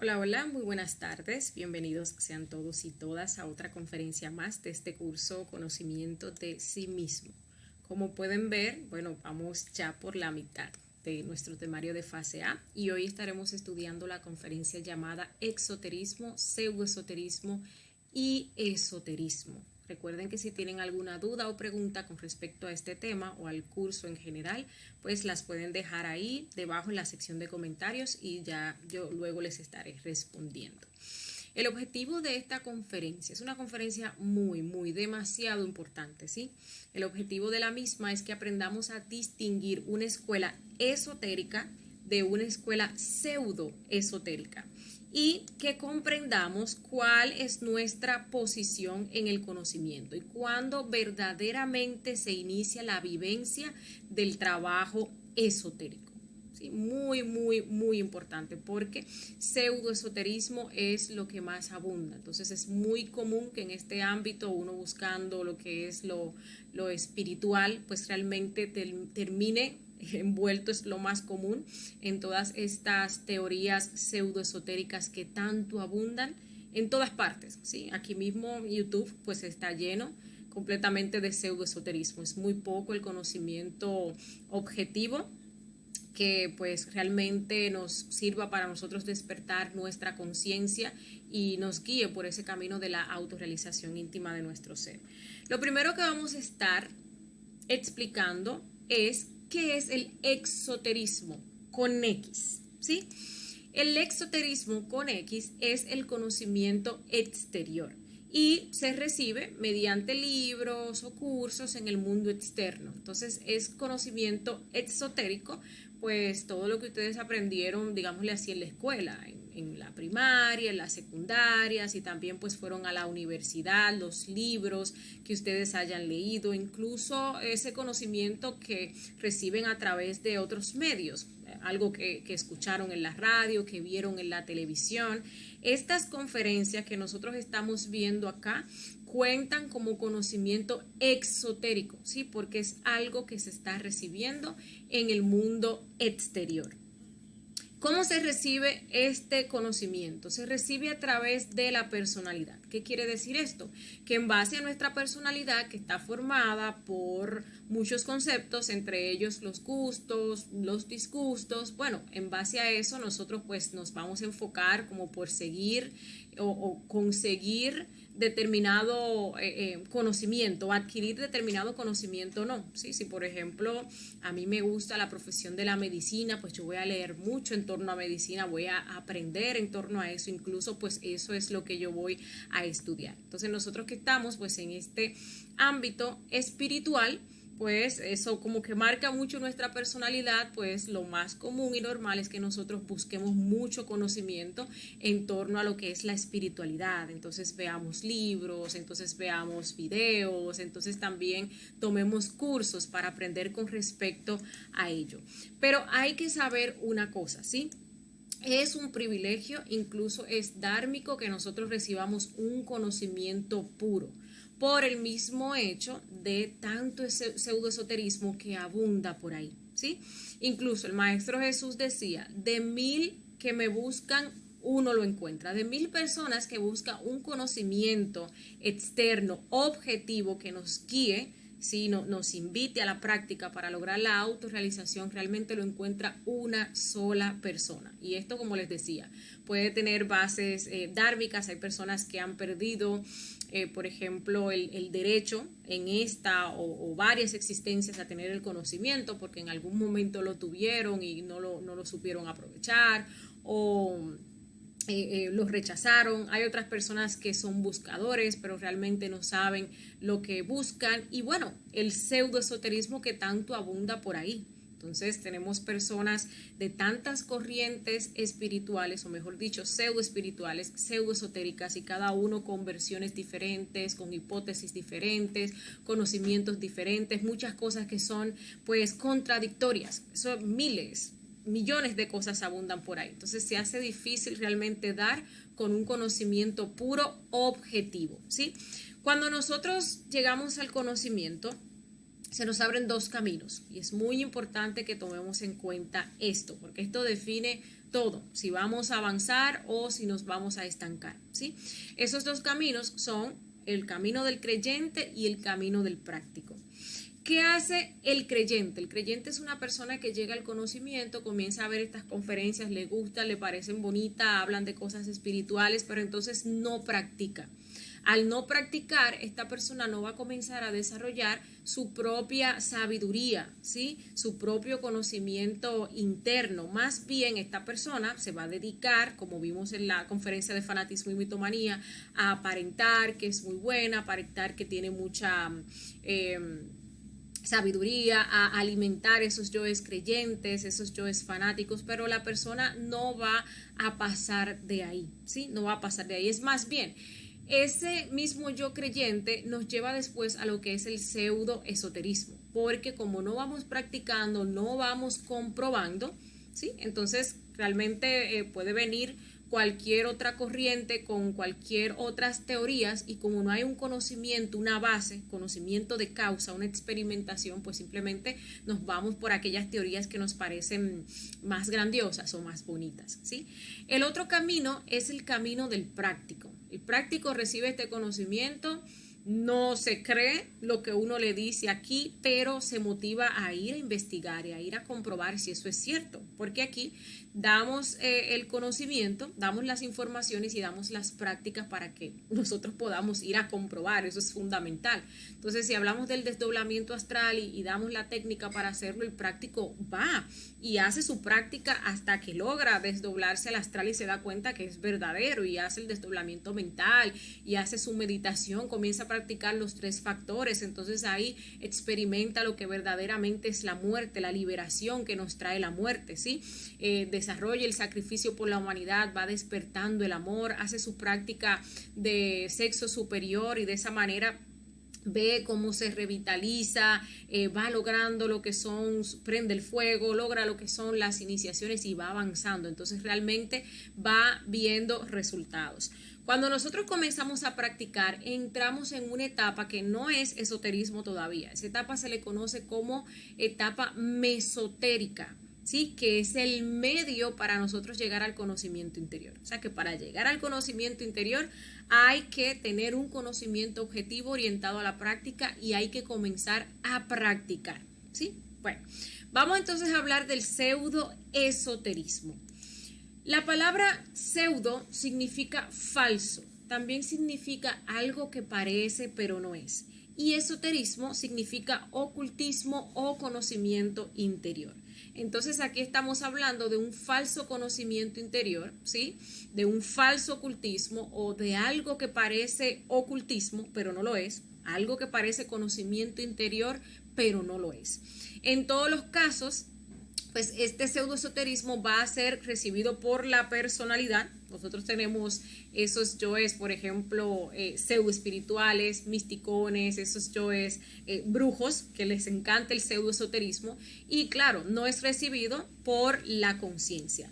Hola, hola, muy buenas tardes. Bienvenidos sean todos y todas a otra conferencia más de este curso Conocimiento de sí mismo. Como pueden ver, bueno, vamos ya por la mitad de nuestro temario de fase A y hoy estaremos estudiando la conferencia llamada Exoterismo, Pseudoesoterismo y Esoterismo. Recuerden que si tienen alguna duda o pregunta con respecto a este tema o al curso en general, pues las pueden dejar ahí debajo en la sección de comentarios y ya yo luego les estaré respondiendo. El objetivo de esta conferencia es una conferencia muy demasiado importante, ¿sí? El objetivo de la misma es que aprendamos a distinguir una escuela esotérica de una escuela pseudo esotérica y que comprendamos cuál es nuestra posición en el conocimiento y cuándo verdaderamente se inicia la vivencia del trabajo esotérico. ¿Sí? Muy importante porque pseudoesoterismo es lo que más abunda. Entonces es muy común que en este ámbito uno buscando lo que es lo espiritual, pues realmente termine envuelto, es lo más común en todas estas teorías pseudoesotéricas que tanto abundan en todas partes, ¿sí? Aquí mismo YouTube pues está lleno completamente de pseudoesoterismo. Es muy poco el conocimiento objetivo que pues realmente nos sirva para nosotros despertar nuestra conciencia y nos guíe por ese camino de la autorrealización íntima de nuestro ser. Lo primero que vamos a estar explicando es qué es el exoterismo con X, ¿sí? El exoterismo con X es el conocimiento exterior y se recibe mediante libros o cursos en el mundo externo. Entonces es conocimiento exotérico, pues todo lo que ustedes aprendieron, digámosle así, en la escuela, en la primaria, en la secundaria, si también pues fueron a la universidad, los libros que ustedes hayan leído, incluso ese conocimiento que reciben a través de otros medios, algo que escucharon en la radio, que vieron en la televisión. Estas conferencias que nosotros estamos viendo acá cuentan como conocimiento exotérico, ¿sí? Porque es algo que se está recibiendo en el mundo exterior. ¿Cómo se recibe este conocimiento? Se recibe a través de la personalidad. ¿Qué quiere decir esto? Que en base a nuestra personalidad, que está formada por muchos conceptos, entre ellos los gustos, los disgustos, bueno, en base a eso nosotros pues nos vamos a enfocar como por seguir o conseguir determinado conocimiento, adquirir determinado conocimiento, no. ¿Sí? Si por ejemplo a mí me gusta la profesión de la medicina, pues yo voy a leer mucho en torno a medicina, voy a aprender en torno a eso, incluso pues eso es lo que yo voy a estudiar. Entonces nosotros que estamos pues en este ámbito espiritual, pues eso como que marca mucho nuestra personalidad, pues lo más común y normal es que nosotros busquemos mucho conocimiento en torno a lo que es la espiritualidad. Entonces veamos libros, entonces veamos videos, entonces también tomemos cursos para aprender con respecto a ello. Pero hay que saber una cosa, ¿sí? Es un privilegio, incluso es dármico que nosotros recibamos un conocimiento puro por el mismo hecho de tanto pseudoesoterismo que abunda por ahí, ¿sí? Incluso el Maestro Jesús decía, de 1000 que me buscan, uno lo encuentra. De 1000 personas que buscan un conocimiento externo, objetivo, que nos guíe, si nos invite a la práctica para lograr la autorrealización, realmente lo encuentra una sola persona. Y esto, como les decía, puede tener bases dármicas. Hay personas que han perdido, por ejemplo, el derecho en esta o varias existencias a tener el conocimiento porque en algún momento lo tuvieron y no lo supieron aprovechar o los rechazaron. Hay otras personas que son buscadores pero realmente no saben lo que buscan y bueno, el pseudoesoterismo que tanto abunda por ahí. Entonces tenemos personas de tantas corrientes espirituales, o mejor dicho, pseudoespirituales, pseudoesotéricas, y cada uno con versiones diferentes, con hipótesis diferentes, conocimientos diferentes, muchas cosas que son pues contradictorias. Son miles, millones de cosas abundan por ahí. Entonces se hace difícil realmente dar con un conocimiento puro objetivo, ¿sí? Cuando nosotros llegamos al conocimiento, se nos abren dos caminos y es muy importante que tomemos en cuenta esto, porque esto define todo, si vamos a avanzar o si nos vamos a estancar, ¿sí? Esos dos caminos son el camino del creyente y el camino del práctico. ¿Qué hace el creyente? El creyente es una persona que llega al conocimiento, comienza a ver estas conferencias, le gustan, le parecen bonitas, hablan de cosas espirituales, pero entonces no practica. Al no practicar, esta persona no va a comenzar a desarrollar su propia sabiduría, ¿sí? Su propio conocimiento interno. Más bien, esta persona se va a dedicar, como vimos en la conferencia de fanatismo y mitomanía, a aparentar que es muy buena, aparentar que tiene mucha sabiduría, a alimentar esos yoes creyentes, esos yoes fanáticos, pero la persona no va a pasar de ahí, ¿sí? No va a pasar de ahí. Es más bien, ese mismo yo creyente nos lleva después a lo que es el pseudo esoterismo, porque como no vamos practicando, no vamos comprobando, ¿sí? Entonces realmente puede venir cualquier otra corriente con cualquier otras teorías, y como no hay un conocimiento, una base, conocimiento de causa, una experimentación, pues simplemente nos vamos por aquellas teorías que nos parecen más grandiosas o más bonitas, ¿sí? El otro camino es el camino del práctico. El práctico recibe este conocimiento, no se cree lo que uno le dice aquí, pero se motiva a ir a investigar y a ir a comprobar si eso es cierto, porque aquí damos el conocimiento, damos las informaciones y damos las prácticas para que nosotros podamos ir a comprobar. Eso es fundamental. Entonces, si hablamos del desdoblamiento astral y damos la técnica para hacerlo, el práctico va y hace su práctica hasta que logra desdoblarse al astral y se da cuenta que es verdadero, y hace el desdoblamiento mental y hace su meditación, comienza a practicar los 3 factores. Entonces ahí experimenta lo que verdaderamente es la muerte, la liberación que nos trae la muerte, ¿sí? Desarrolla el sacrificio por la humanidad, va despertando el amor, hace su práctica de sexo superior y de esa manera ve cómo se revitaliza, va logrando lo que son, prende el fuego, logra lo que son las iniciaciones y va avanzando. Entonces realmente va viendo resultados. Cuando nosotros comenzamos a practicar, entramos en una etapa que no es esoterismo todavía. Esa etapa se le conoce como etapa mesotérica, ¿sí? Que es el medio para nosotros llegar al conocimiento interior. O sea que para llegar al conocimiento interior hay que tener un conocimiento objetivo orientado a la práctica y hay que comenzar a practicar, ¿sí? Bueno, vamos entonces a hablar del pseudoesoterismo. La palabra pseudo significa falso, también significa algo que parece pero no es. Y esoterismo significa ocultismo o conocimiento interior. Entonces aquí estamos hablando de un falso conocimiento interior, ¿sí? De un falso ocultismo o de algo que parece ocultismo, pero no lo es. Algo que parece conocimiento interior, pero no lo es. En todos los casos, pues este pseudoesoterismo va a ser recibido por la personalidad. Nosotros tenemos esos yoes, por ejemplo, pseudoespirituales, misticones, esos yoes brujos, que les encanta el pseudoesoterismo, y claro, no es recibido por la conciencia.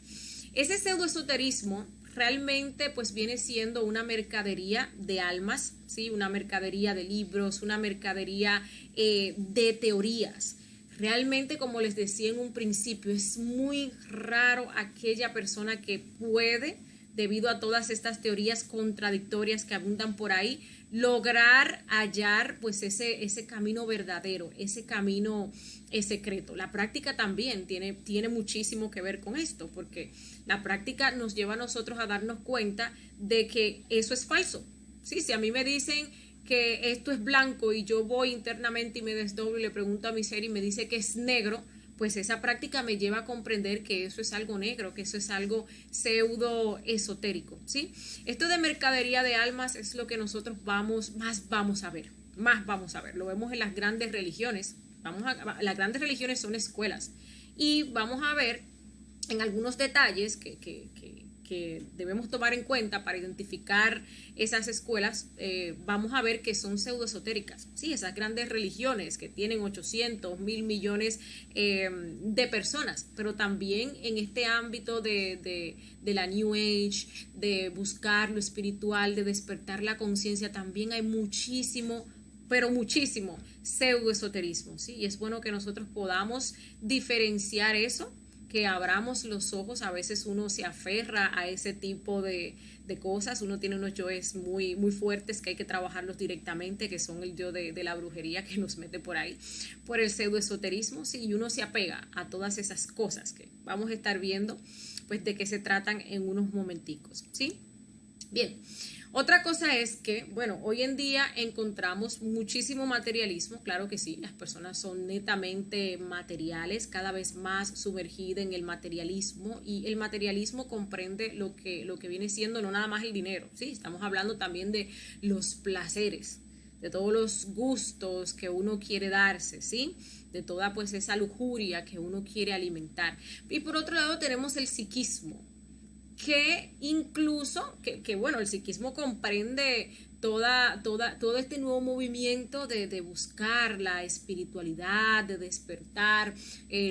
Ese pseudoesoterismo realmente pues viene siendo una mercadería de almas, ¿sí? Una mercadería de libros, una mercadería de teorías. Realmente, como les decía en un principio, es muy raro aquella persona que puede, debido a todas estas teorías contradictorias que abundan por ahí, lograr hallar pues ese camino verdadero, ese camino secreto. La práctica también tiene muchísimo que ver con esto, porque la práctica nos lleva a nosotros a darnos cuenta de que eso es falso. Sí, si a mí me dicen que esto es blanco y yo voy internamente y me desdoblo y le pregunto a mi ser y me dice que es negro, pues esa práctica me lleva a comprender que eso es algo negro, que eso es algo pseudo esotérico, ¿sí? Esto de mercadería de almas es lo que nosotros más vamos a ver, lo vemos en las grandes religiones. Las grandes religiones son escuelas y vamos a ver en algunos detalles que debemos tomar en cuenta para identificar esas escuelas. Vamos a ver que son pseudoesotéricas, ¿sí? Esas grandes religiones que tienen 800, 1000 millones de personas, pero también en este ámbito de la New Age, de buscar lo espiritual, de despertar la conciencia, también hay muchísimo, pero muchísimo pseudoesoterismo, ¿sí? Y es bueno que nosotros podamos diferenciar eso que abramos los ojos. A veces uno se aferra a ese tipo de cosas, uno tiene unos yoes muy, muy fuertes que hay que trabajarlos directamente, que son el yo de la brujería que nos mete por ahí, por el pseudoesoterismo, sí, y uno se apega a todas esas cosas que vamos a estar viendo, pues de qué se tratan en unos momenticos, ¿sí? Bien. Otra cosa es que, bueno, hoy en día encontramos muchísimo materialismo, claro que sí, las personas son netamente materiales, cada vez más sumergidas en el materialismo, y el materialismo comprende lo que viene siendo no nada más el dinero, sí, estamos hablando también de los placeres, de todos los gustos que uno quiere darse, ¿sí? De toda pues esa lujuria que uno quiere alimentar. Y por otro lado tenemos el psiquismo, que incluso, que bueno, el psiquismo comprende todo este nuevo movimiento de buscar la espiritualidad, de despertar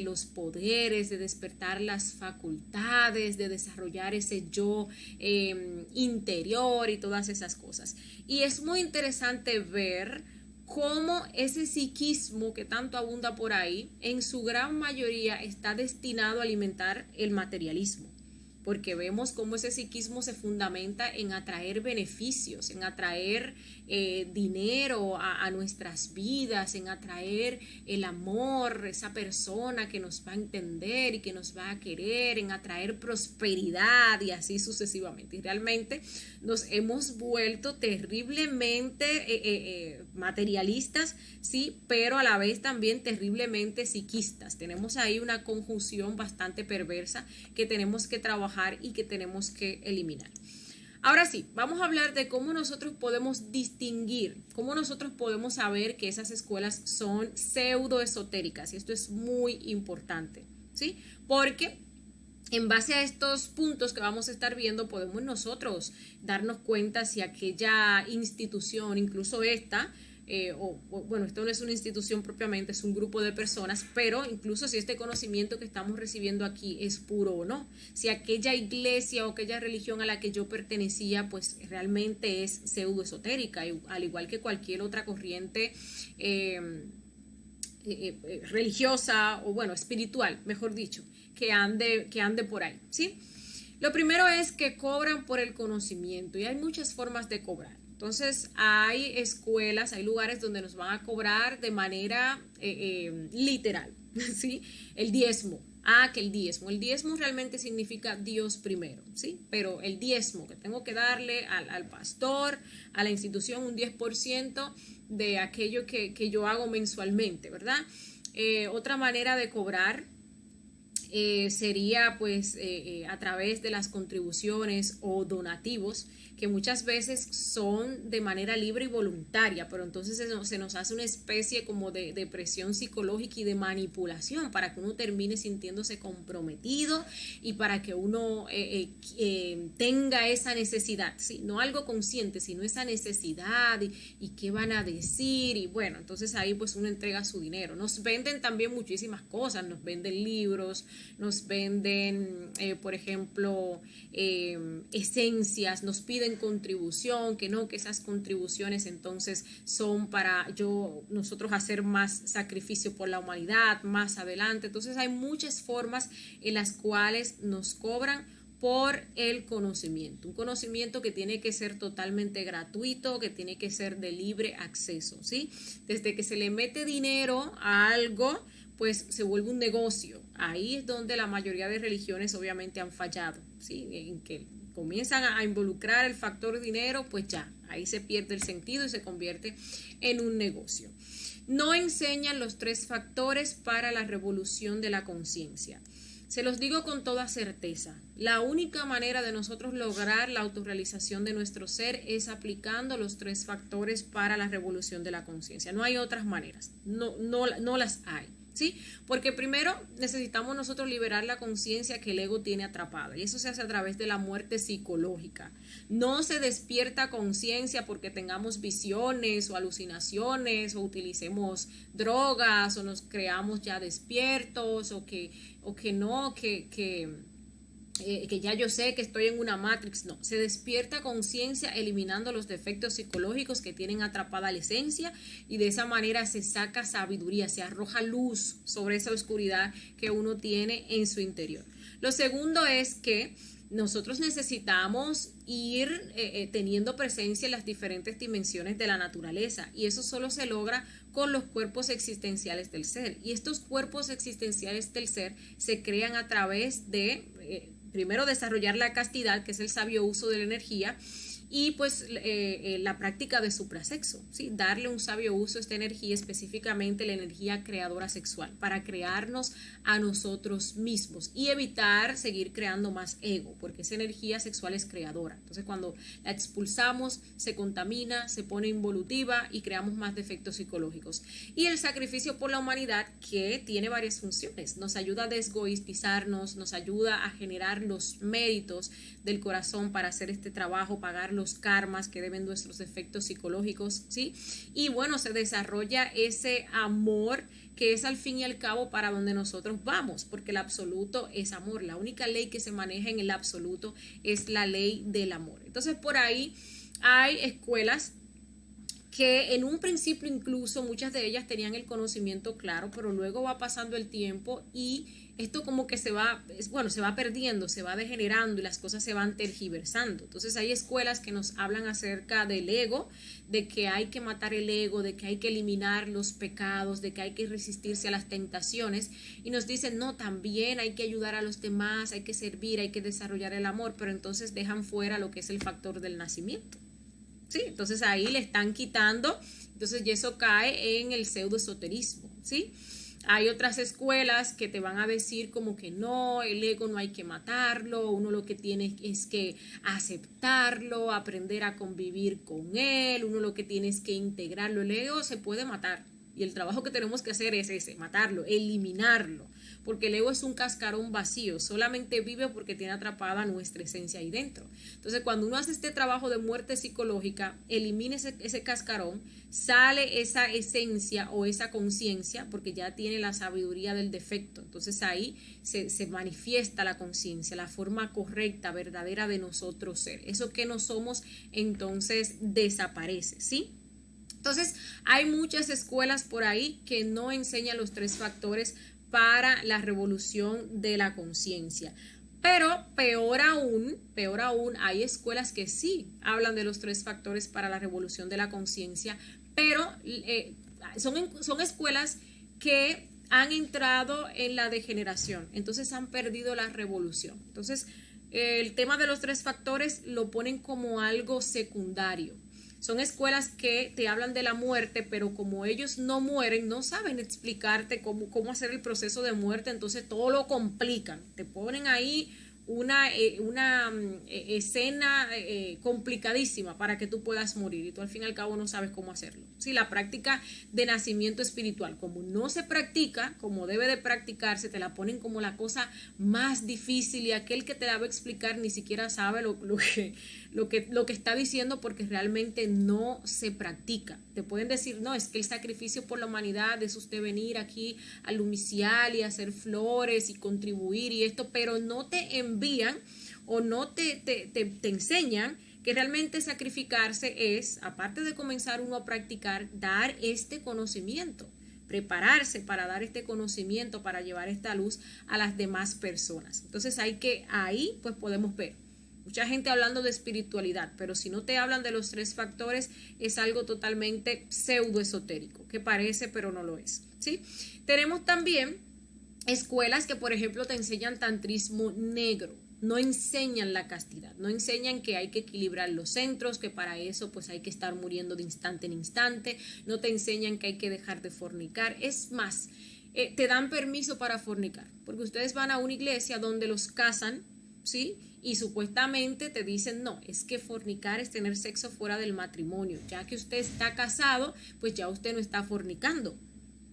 los poderes, de despertar las facultades, de desarrollar ese yo interior y todas esas cosas. Y es muy interesante ver cómo ese psiquismo que tanto abunda por ahí, en su gran mayoría está destinado a alimentar el materialismo, porque vemos cómo ese psiquismo se fundamenta en atraer beneficios, en atraer dinero a nuestras vidas, en atraer el amor, esa persona que nos va a entender y que nos va a querer, en atraer prosperidad y así sucesivamente. Y realmente nos hemos vuelto terriblemente materialistas, sí, pero a la vez también terriblemente psiquistas. Tenemos ahí una conjunción bastante perversa que tenemos que trabajar y que tenemos que eliminar. Ahora sí, vamos a hablar de cómo nosotros podemos distinguir, cómo nosotros podemos saber que esas escuelas son pseudoesotéricas, y esto es muy importante, ¿sí? Porque en base a estos puntos que vamos a estar viendo, podemos nosotros darnos cuenta si aquella institución, incluso esta, bueno, esto no es una institución propiamente, es un grupo de personas, pero incluso si este conocimiento que estamos recibiendo aquí es puro o no, si aquella iglesia o aquella religión a la que yo pertenecía, pues realmente es pseudoesotérica, al igual que cualquier otra corriente religiosa o bueno, espiritual, mejor dicho, que ande por ahí, ¿sí? Lo primero es que cobran por el conocimiento, y hay muchas formas de cobrar. Entonces hay escuelas, hay lugares donde nos van a cobrar de manera literal, ¿sí? El diezmo. Que el diezmo realmente significa Dios primero, ¿sí? Pero el diezmo que tengo que darle al pastor, a la institución, un 10% de aquello que yo hago mensualmente, ¿verdad? Otra manera de cobrar sería pues a través de las contribuciones o donativos, que muchas veces son de manera libre y voluntaria, pero entonces se nos hace una especie como de presión psicológica y de manipulación para que uno termine sintiéndose comprometido y para que uno tenga esa necesidad, ¿sí? No algo consciente, sino esa necesidad y qué van a decir, y bueno, entonces ahí pues uno entrega su dinero. Nos venden también muchísimas cosas, nos venden libros, nos venden, por ejemplo, esencias, nos piden contribución, que esas contribuciones entonces son para nosotros hacer más sacrificio por la humanidad más adelante. Entonces hay muchas formas en las cuales nos cobran por el conocimiento, un conocimiento que tiene que ser totalmente gratuito, que tiene que ser de libre acceso, ¿sí? Desde que se le mete dinero a algo, pues se vuelve un negocio. Ahí es donde la mayoría de religiones obviamente han fallado, ¿sí? En que comienzan a involucrar el factor dinero, pues ya, ahí se pierde el sentido y se convierte en un negocio. No enseñan los 3 factores para la revolución de la conciencia. Se los digo con toda certeza, la única manera de nosotros lograr la autorrealización de nuestro ser es aplicando los 3 factores para la revolución de la conciencia. No hay otras maneras, no las hay. ¿Sí? Porque primero necesitamos nosotros liberar la conciencia que el ego tiene atrapada, y eso se hace a través de la muerte psicológica. No se despierta conciencia porque tengamos visiones o alucinaciones o utilicemos drogas o nos creamos ya despiertos o que que ya yo sé que estoy en una Matrix. No, se despierta conciencia eliminando los defectos psicológicos que tienen atrapada la esencia, y de esa manera se saca sabiduría, se arroja luz sobre esa oscuridad que uno tiene en su interior. Lo segundo es que nosotros necesitamos ir teniendo presencia en las diferentes dimensiones de la naturaleza, y eso solo se logra con los cuerpos existenciales del ser, y estos cuerpos existenciales del ser se crean a través de primero desarrollar la castidad, que es el sabio uso de la energía, y pues la práctica de suprasexo, ¿sí? Darle un sabio uso a esta energía, específicamente la energía creadora sexual, para crearnos a nosotros mismos y evitar seguir creando más ego, porque esa energía sexual es creadora. Entonces cuando la expulsamos se contamina, se pone involutiva y creamos más defectos psicológicos. Y el sacrificio por la humanidad, que tiene varias funciones, nos ayuda a desgoistizarnos, nos ayuda a generar los méritos del corazón para hacer este trabajo, pagar los karmas que deben nuestros efectos psicológicos, ¿sí? Y bueno, se desarrolla ese amor que es al fin y al cabo para donde nosotros vamos, porque el absoluto es amor. La única ley que se maneja en el absoluto es la ley del amor. Entonces por ahí hay escuelas que en un principio incluso muchas de ellas tenían el conocimiento claro, pero luego va pasando el tiempo y esto como que se va perdiendo, se va degenerando y las cosas se van tergiversando. Entonces hay escuelas que nos hablan acerca del ego, de que hay que matar el ego, de que hay que eliminar los pecados, de que hay que resistirse a las tentaciones, y nos dicen, no, también hay que ayudar a los demás, hay que servir, hay que desarrollar el amor, pero entonces dejan fuera lo que es el factor del nacimiento. ¿Sí? Entonces ahí le están quitando, entonces y eso cae en el pseudoesoterismo, ¿sí? Hay otras escuelas que te van a decir como que no, el ego no hay que matarlo, uno lo que tiene es que aceptarlo, aprender a convivir con él, uno lo que tiene es que integrarlo. El ego se puede matar y el trabajo que tenemos que hacer es ese, matarlo, eliminarlo, porque el ego es un cascarón vacío, solamente vive porque tiene atrapada nuestra esencia ahí dentro. Entonces cuando uno hace este trabajo de muerte psicológica, elimina ese cascarón, sale esa esencia o esa conciencia, porque ya tiene la sabiduría del defecto. Entonces ahí se manifiesta la conciencia, la forma correcta, verdadera de nosotros ser. Eso que no somos entonces desaparece, ¿sí? Entonces hay muchas escuelas por ahí que no enseñan los 3 factores para la revolución de la conciencia. Pero peor aún, hay escuelas que sí hablan de los 3 factores para la revolución de la conciencia, pero son escuelas que han entrado en la degeneración, entonces han perdido la revolución. Entonces el tema de los 3 factores lo ponen como algo secundario. Son escuelas que te hablan de la muerte, pero como ellos no mueren, no saben explicarte cómo hacer el proceso de muerte, entonces todo lo complican. Te ponen ahí una escena complicadísima para que tú puedas morir y tú al fin y al cabo no sabes cómo hacerlo. Sí, la práctica de nacimiento espiritual, como no se practica como debe de practicarse, te la ponen como la cosa más difícil, y aquel que te la va a explicar ni siquiera sabe lo que está diciendo, porque realmente no se practica. Te pueden decir, no, es que el sacrificio por la humanidad es usted venir aquí al Lumicial y hacer flores y contribuir y esto, pero no te envían o no te enseñan que realmente sacrificarse es, aparte de comenzar uno a practicar, dar este conocimiento, prepararse para dar este conocimiento, para llevar esta luz a las demás personas. Entonces ahí pues podemos ver mucha gente hablando de espiritualidad, pero si no te hablan de los 3 factores, es algo totalmente pseudoesotérico, que parece pero no lo es, ¿sí? Tenemos también escuelas que, por ejemplo, te enseñan tantrismo negro. No enseñan la castidad, no enseñan que hay que equilibrar los centros, que para eso pues hay que estar muriendo de instante en instante, no te enseñan que hay que dejar de fornicar. Es más, te dan permiso para fornicar, porque ustedes van a una iglesia donde los casan, ¿sí? Y supuestamente te dicen, no, es que fornicar es tener sexo fuera del matrimonio. Ya que usted está casado, pues ya usted no está fornicando.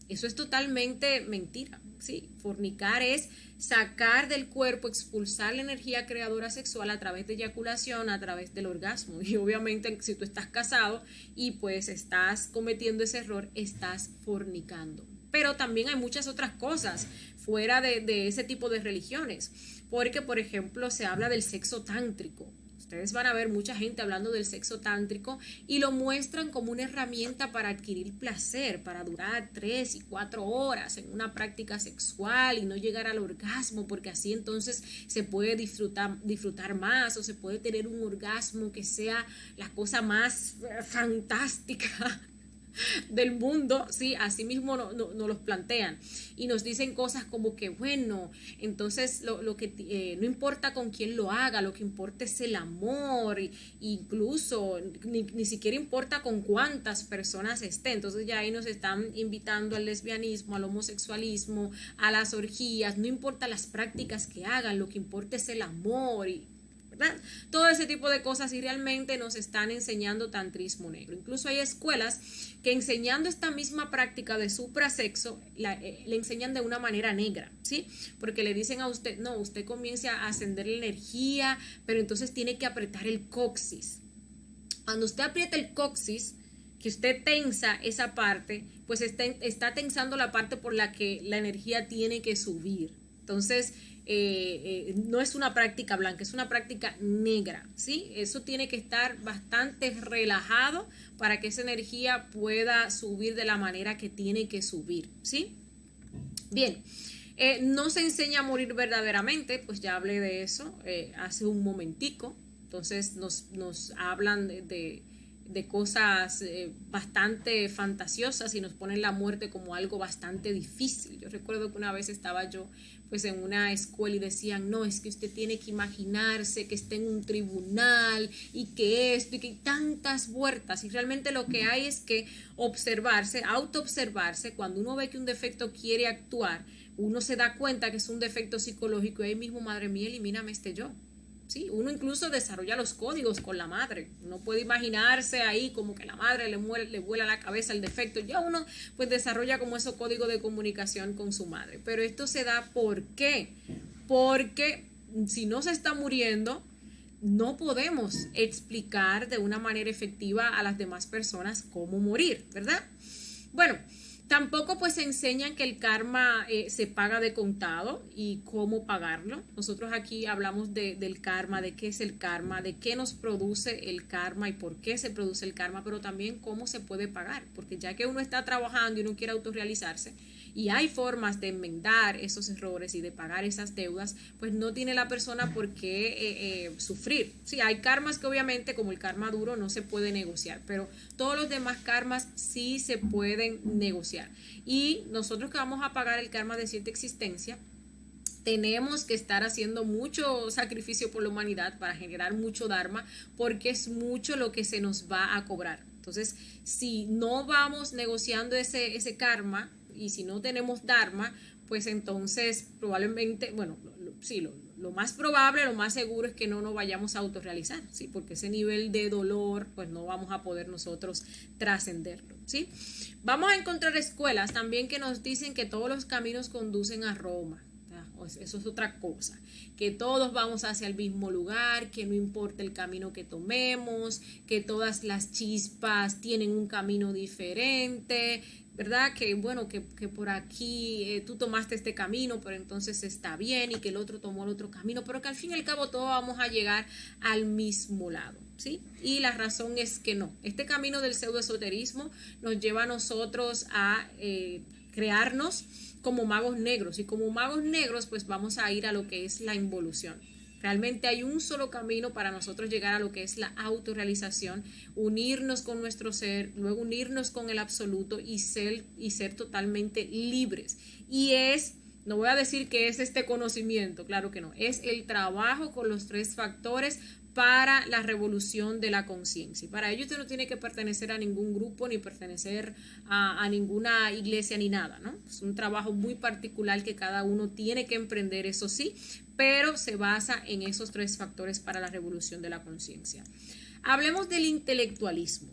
Eso es totalmente mentira, ¿sí? Fornicar es sacar del cuerpo, expulsar la energía creadora sexual a través de eyaculación, a través del orgasmo. Y obviamente si tú estás casado y pues estás cometiendo ese error, estás fornicando. Pero también hay muchas otras cosas fuera de ese tipo de religiones. porque, por ejemplo, se habla del sexo tántrico. Ustedes van a ver mucha gente hablando del sexo tántrico y lo muestran como una herramienta para adquirir placer, para durar 3 y 4 horas en una práctica sexual y no llegar al orgasmo, porque así entonces se puede disfrutar más, o se puede tener un orgasmo que sea la cosa más fantástica del mundo, sí, así mismo nos los plantean y nos dicen cosas como que bueno, entonces lo que no importa con quién lo haga, lo que importa es el amor, incluso ni siquiera importa con cuántas personas esté. Entonces ya ahí nos están invitando al lesbianismo, al homosexualismo, a las orgías, no importa las prácticas que hagan, lo que importa es el amor ¿verdad? Todo ese tipo de cosas, y realmente nos están enseñando tantrismo negro. Incluso hay escuelas que enseñando esta misma práctica de suprasexo le enseñan de una manera negra, ¿sí? Porque le dicen a usted, no, usted comience a ascender la energía, pero entonces tiene que apretar el coxis. Cuando usted aprieta el coxis, que usted tensa esa parte, pues está tensando la parte por la que la energía tiene que subir. Entonces, no es una práctica blanca, es una práctica negra, ¿sí? Eso tiene que estar bastante relajado para que esa energía pueda subir de la manera que tiene que subir, ¿sí? Bien, no se enseña a morir verdaderamente, pues ya hablé de eso hace un momentico. Entonces nos hablan de cosas bastante fantasiosas y nos ponen la muerte como algo bastante difícil. Yo recuerdo que una vez estaba yo pues en una escuela y decían, no, es que usted tiene que imaginarse que está en un tribunal y que esto y que hay tantas vueltas, y realmente lo que hay es que observarse, autoobservarse. Cuando uno ve que un defecto quiere actuar, uno se da cuenta que es un defecto psicológico y ahí mismo, madre mía, elimíname este yo. ¿Sí? Uno incluso desarrolla los códigos con la madre. Uno puede imaginarse ahí como que la madre le vuela la cabeza el defecto. Ya uno pues desarrolla como esos códigos de comunicación con su madre. Pero esto se da ¿por qué? Porque si no se está muriendo, no podemos explicar de una manera efectiva a las demás personas cómo morir, ¿verdad? Bueno, tampoco pues enseñan que el karma se paga de contado y cómo pagarlo. Nosotros aquí hablamos del karma, de qué es el karma, de qué nos produce el karma y por qué se produce el karma, pero también cómo se puede pagar, porque ya que uno está trabajando y uno quiere autorrealizarse y hay formas de enmendar esos errores y de pagar esas deudas, pues no tiene la persona por qué sufrir. Sí, hay karmas que obviamente, como el karma duro, no se puede negociar, pero todos los demás karmas sí se pueden negociar. Y nosotros que vamos a pagar el karma de 7 existencias, tenemos que estar haciendo mucho sacrificio por la humanidad para generar mucho dharma, porque es mucho lo que se nos va a cobrar. Entonces, si no vamos negociando ese karma y si no tenemos dharma, pues entonces probablemente, bueno, lo más probable, lo más seguro es que no nos vayamos a autorrealizar, ¿sí? Porque ese nivel de dolor, pues no vamos a poder nosotros trascenderlo, ¿sí? Vamos a encontrar escuelas también que nos dicen que todos los caminos conducen a Roma. Eso es otra cosa, que todos vamos hacia el mismo lugar, que no importa el camino que tomemos, que todas las chispas tienen un camino diferente, ¿verdad? Que bueno, que por aquí tú tomaste este camino, pero entonces está bien, y que el otro tomó el otro camino, pero que al fin y al cabo todos vamos a llegar al mismo lado, ¿sí? Y la razón es que no. Este camino del pseudoesoterismo nos lleva a nosotros a crearnos como magos negros, y como magos negros pues vamos a ir a lo que es la involución. Realmente hay un solo camino para nosotros llegar a lo que es la autorrealización, unirnos con nuestro ser, luego unirnos con el absoluto y ser totalmente libres. Y no voy a decir que es este conocimiento, claro que no, es el trabajo con los 3 factores para la revolución de la conciencia. Y para ello usted no tiene que pertenecer a ningún grupo, ni pertenecer a ninguna iglesia, ni nada, ¿no? Es un trabajo muy particular que cada uno tiene que emprender, eso sí, pero se basa en esos 3 factores para la revolución de la conciencia. Hablemos del intelectualismo,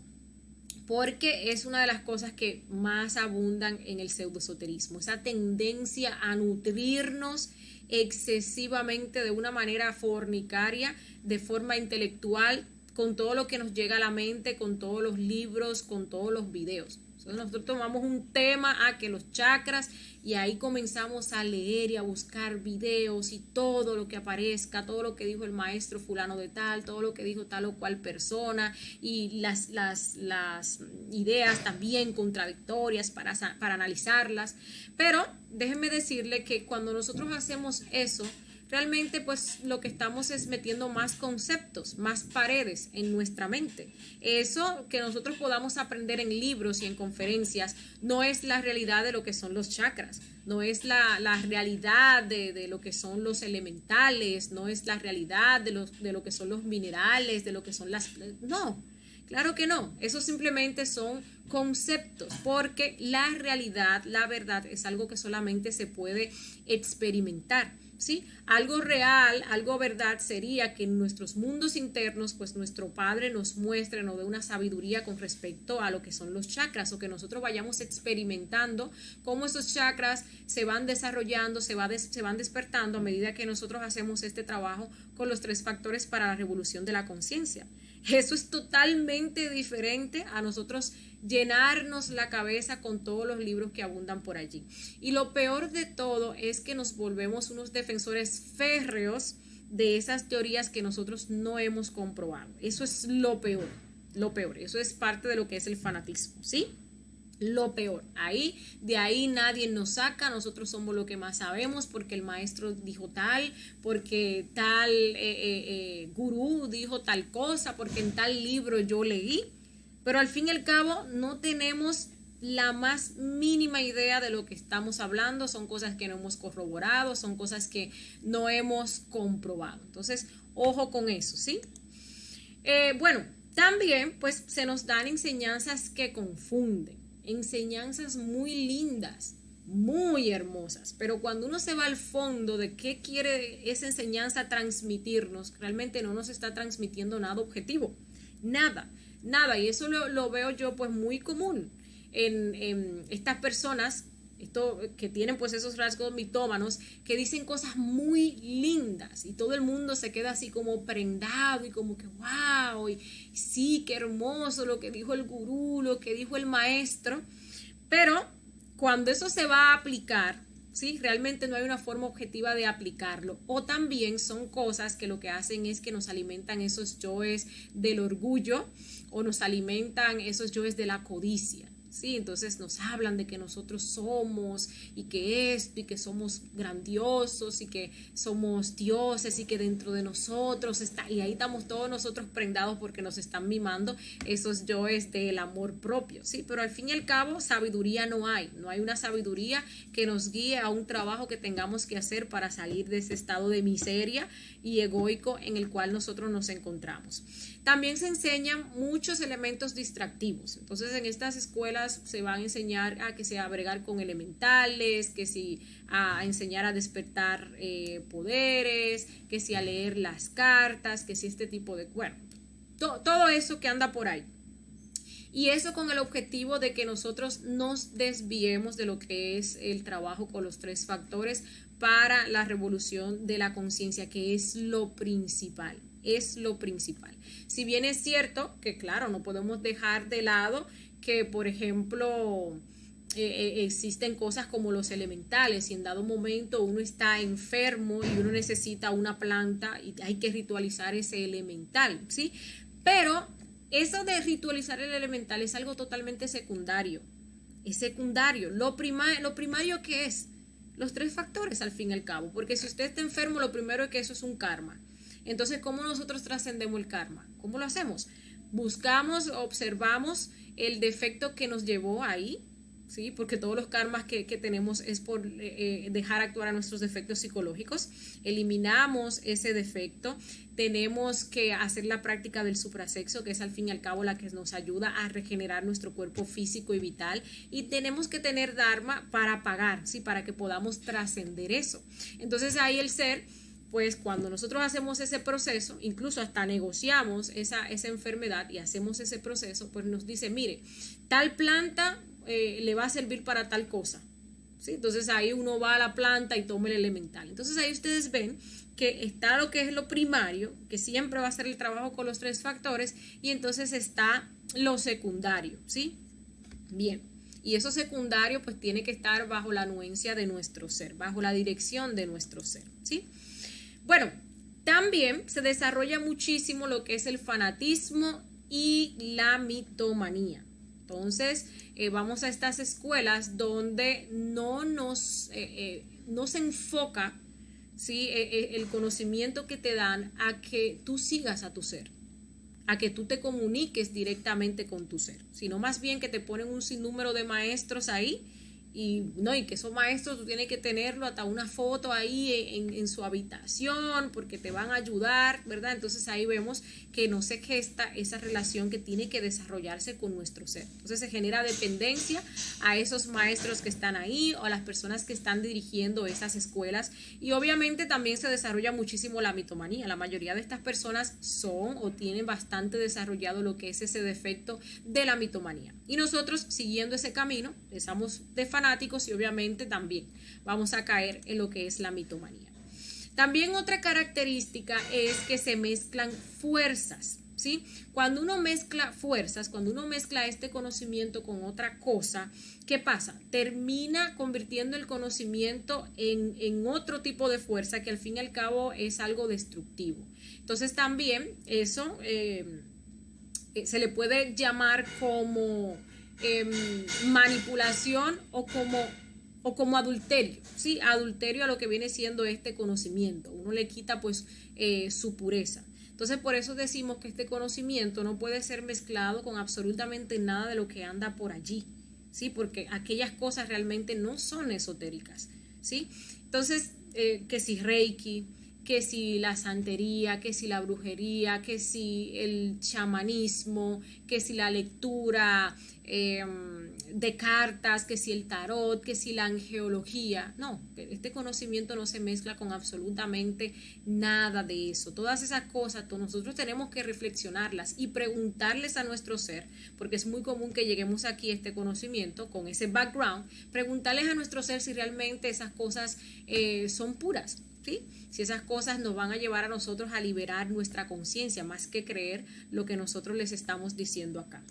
porque es una de las cosas que más abundan en el pseudoesoterismo, esa tendencia a nutrirnos excesivamente de una manera fornicaria, de forma intelectual, con todo lo que nos llega a la mente, con todos los libros, con todos los videos. Entonces nosotros tomamos un tema, que los chakras, y ahí comenzamos a leer y a buscar videos y todo lo que aparezca, todo lo que dijo el maestro fulano de tal, todo lo que dijo tal o cual persona, y las ideas también contradictorias para analizarlas. Pero déjenme decirle que cuando nosotros hacemos eso, realmente pues lo que estamos es metiendo más conceptos, más paredes en nuestra mente. Eso que nosotros podamos aprender en libros y en conferencias no es la realidad de lo que son los chakras, no es la realidad de lo que son los elementales, no es la realidad de lo que son los minerales, de lo que son las... No, claro que no, eso simplemente son conceptos, porque la realidad, la verdad es algo que solamente se puede experimentar. ¿Sí? Algo real, algo verdad sería que en nuestros mundos internos, pues nuestro Padre nos muestre, nos dé una sabiduría con respecto a lo que son los chakras, o que nosotros vayamos experimentando cómo esos chakras se van desarrollando, se van despertando a medida que nosotros hacemos este trabajo con los 3 factores para la revolución de la conciencia. Eso es totalmente diferente a nosotros llenarnos la cabeza con todos los libros que abundan por allí. Y lo peor de todo es que nos volvemos unos defensores férreos de esas teorías que nosotros no hemos comprobado. Eso es lo peor, eso es parte de lo que es el fanatismo, ¿sí? Lo peor, de ahí nadie nos saca, nosotros somos lo que más sabemos porque el maestro dijo tal, porque tal gurú dijo tal cosa, porque en tal libro yo leí, pero al fin y al cabo no tenemos la más mínima idea de lo que estamos hablando, son cosas que no hemos corroborado, son cosas que no hemos comprobado. Entonces, ojo con eso, ¿sí? Bueno, también pues se nos dan enseñanzas que confunden. Enseñanzas muy lindas, muy hermosas, pero cuando uno se va al fondo de qué quiere esa enseñanza transmitirnos, realmente no nos está transmitiendo nada objetivo, nada, y eso lo veo yo pues muy común en estas personas que tienen pues esos rasgos mitómanos, que dicen cosas muy lindas y todo el mundo se queda así como prendado y como que wow, y sí, qué hermoso lo que dijo el gurú, lo que dijo el maestro, pero cuando eso se va a aplicar, ¿sí? Realmente no hay una forma objetiva de aplicarlo, o también son cosas que lo que hacen es que nos alimentan esos yoes del orgullo o nos alimentan esos yoes de la codicia. Sí, entonces nos hablan de que nosotros somos y que esto y que somos grandiosos y que somos dioses y que dentro de nosotros está, y ahí estamos todos nosotros prendados porque nos están mimando esos yoes del amor propio, sí, pero al fin y al cabo sabiduría no hay una sabiduría que nos guíe a un trabajo que tengamos que hacer para salir de ese estado de miseria y egoico en el cual nosotros nos encontramos. También se enseñan muchos elementos distractivos, entonces en estas escuelas se van a enseñar a que sea a bregar con elementales, que si a enseñar a despertar poderes, que si a leer las cartas, que si este tipo de, bueno, todo eso que anda por ahí. Y eso con el objetivo de que nosotros nos desviemos de lo que es el trabajo con los 3 factores para la revolución de la conciencia, que es lo principal. Es lo principal. Si bien es cierto que, claro, no podemos dejar de lado que, por ejemplo, existen cosas como los elementales, y en dado momento uno está enfermo y uno necesita una planta y hay que ritualizar ese elemental, ¿sí? Pero eso de ritualizar el elemental es algo totalmente secundario. Es secundario. Lo primario que es los 3 factores al fin y al cabo, porque si usted está enfermo, lo primero es que eso es un karma. Entonces, ¿cómo nosotros trascendemos el karma? ¿Cómo lo hacemos? Buscamos, observamos el defecto que nos llevó ahí, ¿sí? Porque todos los karmas que tenemos es por dejar actuar a nuestros defectos psicológicos. Eliminamos ese defecto. Tenemos que hacer la práctica del suprasexo, que es al fin y al cabo la que nos ayuda a regenerar nuestro cuerpo físico y vital. Y tenemos que tener dharma para pagar, ¿sí? Para que podamos trascender eso. Entonces ahí el ser, pues cuando nosotros hacemos ese proceso, incluso hasta negociamos esa enfermedad y hacemos ese proceso, pues nos dice, mire, tal planta le va a servir para tal cosa, ¿sí? Entonces ahí uno va a la planta y toma el elemental. Entonces ahí ustedes ven que está lo que es lo primario, que siempre va a ser el trabajo con los 3 factores, y entonces está lo secundario, ¿sí? Bien. Y eso secundario pues tiene que estar bajo la anuencia de nuestro ser, bajo la dirección de nuestro ser, ¿sí? Bueno, también se desarrolla muchísimo lo que es el fanatismo y la mitomanía. Entonces, vamos a estas escuelas donde no se enfoca, ¿sí? El conocimiento que te dan a que tú sigas a tu ser, a que tú te comuniques directamente con tu ser, sino más bien que te ponen un sinnúmero de maestros ahí y que esos maestros tú tienes que tenerlo hasta una foto ahí en su habitación porque te van a ayudar, ¿verdad? Entonces ahí vemos que no se gesta esa relación que tiene que desarrollarse con nuestro ser. Entonces se genera dependencia a esos maestros que están ahí o a las personas que están dirigiendo esas escuelas, y obviamente también se desarrolla muchísimo la mitomanía. La mayoría de estas personas son o tienen bastante desarrollado lo que es ese defecto de la mitomanía, y nosotros siguiendo ese camino estamos de fanáticos y obviamente también vamos a caer en lo que es la mitomanía. También otra característica es que se mezclan fuerzas, ¿sí? Cuando uno mezcla fuerzas, cuando uno mezcla este conocimiento con otra cosa, ¿qué pasa? Termina convirtiendo el conocimiento en otro tipo de fuerza que al fin y al cabo es algo destructivo. Entonces también eso se le puede llamar como manipulación o como adulterio, ¿sí? Adulterio a lo que viene siendo este conocimiento. Uno le quita pues su pureza. Entonces por eso decimos que este conocimiento no puede ser mezclado con absolutamente nada de lo que anda por allí, ¿sí? Porque aquellas cosas realmente no son esotéricas, ¿sí? Entonces, que si Reiki, que si la santería, que si la brujería, que si el chamanismo, que si la lectura de cartas, que si el tarot, que si la angeología. No, este conocimiento no se mezcla con absolutamente nada de eso. Todas esas cosas nosotros tenemos que reflexionarlas y preguntarles a nuestro ser, porque es muy común que lleguemos aquí a este conocimiento con ese background, preguntarles a nuestro ser si realmente esas cosas son puras, ¿sí? Si esas cosas nos van a llevar a nosotros a liberar nuestra conciencia más que creer lo que nosotros les estamos diciendo acá.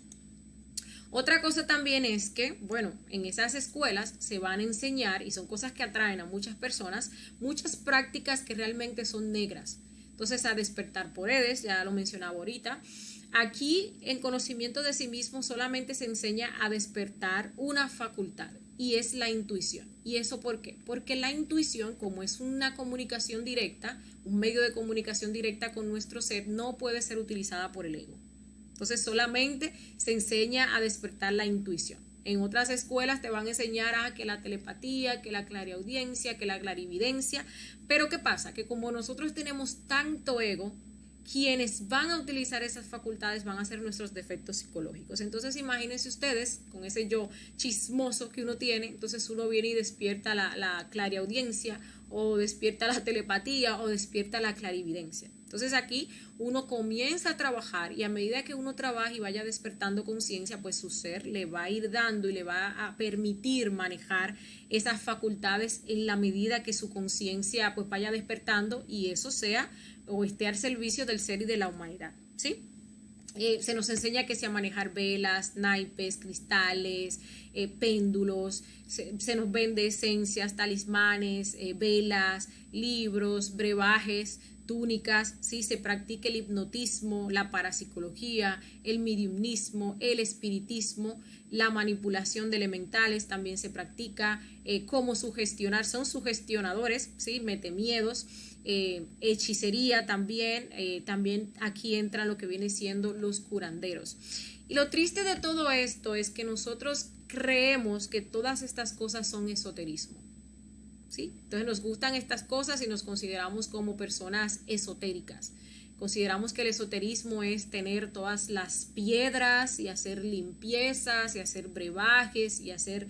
Otra cosa también es que, bueno, en esas escuelas se van a enseñar, y son cosas que atraen a muchas personas, muchas prácticas que realmente son negras. Entonces, a despertar poderes, ya lo mencionaba ahorita. Aquí, en conocimiento de sí mismo, solamente se enseña a despertar una facultad, y es la intuición. ¿Y eso por qué? Porque la intuición, como es una comunicación directa, un medio de comunicación directa con nuestro ser, no puede ser utilizada por el ego. Entonces solamente se enseña a despertar la intuición. En otras escuelas te van a enseñar a que la telepatía, que la clariaudiencia, que la clarividencia. Pero ¿qué pasa? Que como nosotros tenemos tanto ego, quienes van a utilizar esas facultades van a ser nuestros defectos psicológicos. Entonces imagínense ustedes con ese yo chismoso que uno tiene, entonces uno viene y despierta la clariaudiencia, o despierta la telepatía, o despierta la clarividencia. Entonces aquí uno comienza a trabajar, y a medida que uno trabaja y vaya despertando conciencia, pues su ser le va a ir dando y le va a permitir manejar esas facultades en la medida que su conciencia pues vaya despertando, y eso sea o esté al servicio del ser y de la humanidad, ¿sí? Se nos enseña que sea manejar velas, naipes, cristales, péndulos, se nos vende esencias, talismanes, velas, libros, brebajes, túnicas, ¿sí? Se practica el hipnotismo, la parapsicología, el mediumnismo, el espiritismo, la manipulación de elementales también se practica, cómo sugestionar, son sugestionadores, ¿sí? Mete miedos, hechicería también, también aquí entra lo que viene siendo los curanderos. Y lo triste de todo esto es que nosotros creemos que todas estas cosas son esoterismo, ¿sí? Entonces nos gustan estas cosas y nos consideramos como personas esotéricas. Consideramos que el esoterismo es tener todas las piedras y hacer limpiezas y hacer brebajes y hacer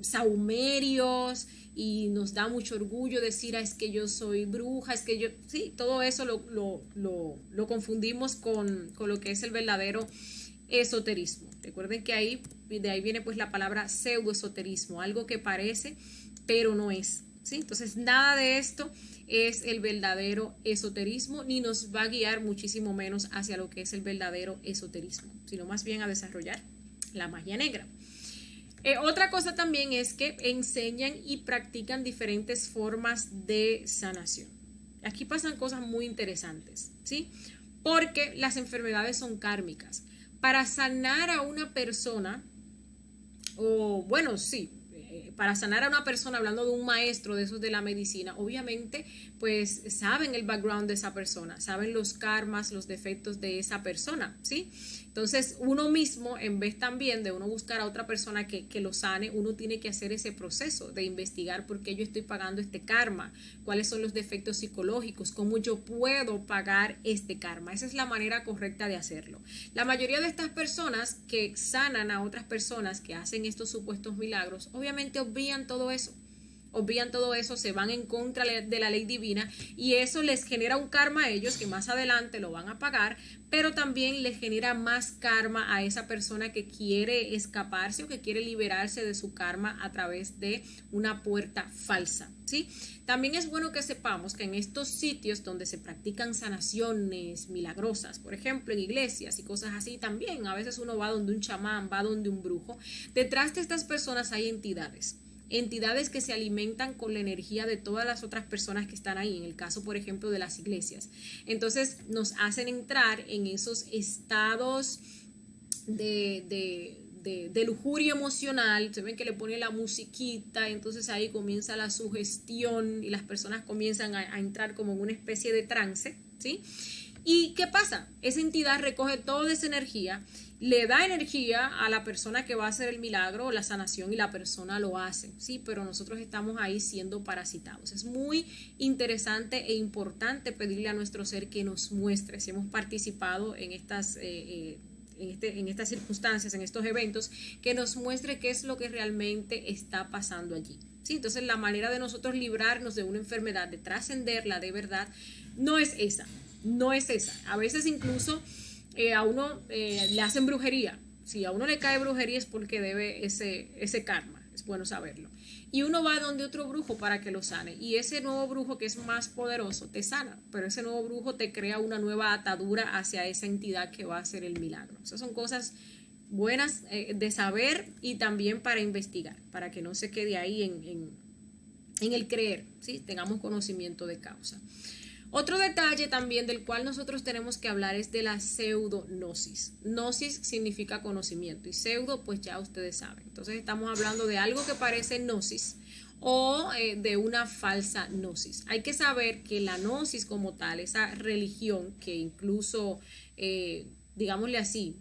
sahumerios, y nos da mucho orgullo decir, es que yo soy bruja, es que yo, sí, todo eso lo confundimos con lo que es el verdadero esoterismo. Recuerden que de ahí viene pues la palabra pseudoesoterismo, algo que parece pero no es, ¿sí? Entonces nada de esto es el verdadero esoterismo, ni nos va a guiar muchísimo menos hacia lo que es el verdadero esoterismo, sino más bien a desarrollar la magia negra. Otra cosa también es que enseñan y practican diferentes formas de sanación. Aquí pasan cosas muy interesantes, ¿sí? Porque las enfermedades son kármicas. Para sanar a una persona, o bueno, sí, para sanar a una persona, hablando de un maestro de esos de la medicina, obviamente pues saben el background de esa persona, saben los karmas, los defectos de esa persona, ¿sí? Entonces uno mismo, en vez también de uno buscar a otra persona que lo sane, uno tiene que hacer ese proceso de investigar por qué yo estoy pagando este karma, cuáles son los defectos psicológicos, cómo yo puedo pagar este karma. Esa es la manera correcta de hacerlo. La mayoría de estas personas que sanan a otras personas, que hacen estos supuestos milagros, obviamente obvían todo eso, se van en contra de la ley divina y eso les genera un karma a ellos que más adelante lo van a pagar, pero también les genera más karma a esa persona que quiere escaparse o que quiere liberarse de su karma a través de una puerta falsa, ¿sí? También es bueno que sepamos que en estos sitios donde se practican sanaciones milagrosas, por ejemplo en iglesias y cosas así, también a veces uno va donde un chamán, va donde un brujo, detrás de estas personas hay entidades que se alimentan con la energía de todas las otras personas que están ahí, en el caso, por ejemplo, de las iglesias. Entonces nos hacen entrar en esos estados de lujuria emocional. Se ven que le pone la musiquita, entonces ahí comienza la sugestión y las personas comienzan a entrar como en una especie de trance, ¿sí? ¿Y qué pasa? Esa entidad recoge toda esa energía, le da energía a la persona que va a hacer el milagro o la sanación y la persona lo hace, ¿sí? Pero nosotros estamos ahí siendo parasitados. Es muy interesante e importante pedirle a nuestro ser que nos muestre si hemos participado en estas circunstancias, en estos eventos, que nos muestre qué es lo que realmente está pasando allí, ¿sí? Entonces la manera de nosotros librarnos de una enfermedad, de trascenderla de verdad, no es esa. A veces incluso a uno le hacen brujería. Si a uno le cae brujería es porque debe ese karma, es bueno saberlo. Y uno va donde otro brujo para que lo sane. Y ese nuevo brujo que es más poderoso te sana, pero ese nuevo brujo te crea una nueva atadura hacia esa entidad que va a hacer el milagro. Esas son cosas buenas de saber y también para investigar, para que no se quede ahí en el creer, ¿sí? Tengamos conocimiento de causa. Otro detalle también del cual nosotros tenemos que hablar es de la pseudognosis. Gnosis significa conocimiento y pseudo pues ya ustedes saben. Entonces estamos hablando de algo que parece gnosis o de una falsa gnosis. Hay que saber que la gnosis como tal, esa religión que incluso, digámosle así,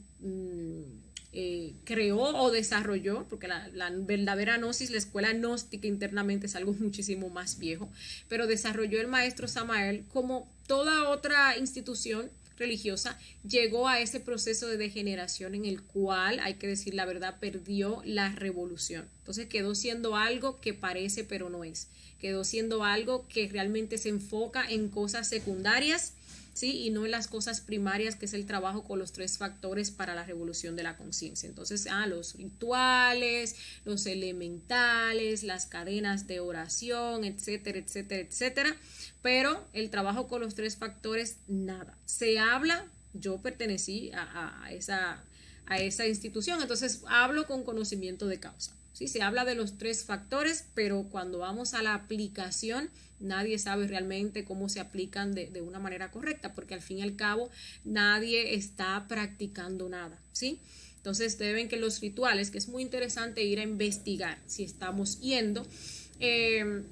creó o desarrolló, porque la verdadera gnosis, la escuela gnóstica internamente es algo muchísimo más viejo, pero desarrolló el maestro Samael. Como toda otra institución religiosa, llegó a ese proceso de degeneración en el cual, hay que decir la verdad, perdió la revolución. Entonces quedó siendo algo que parece pero no es, quedó siendo algo que realmente se enfoca en cosas secundarias, ¿sí? Y no en las cosas primarias, que es el trabajo con los 3 factores para la revolución de la conciencia. Entonces, los rituales, los elementales, las cadenas de oración, etcétera, etcétera, etcétera. Pero el trabajo con los 3 factores, nada. Se habla, yo pertenecí a esa institución, entonces hablo con conocimiento de causa. Sí, se habla de los 3 factores, pero cuando vamos a la aplicación, nadie sabe realmente cómo se aplican de una manera correcta, porque al fin y al cabo nadie está practicando nada, ¿sí? Entonces deben que los rituales, que es muy interesante ir a investigar si estamos yendo. El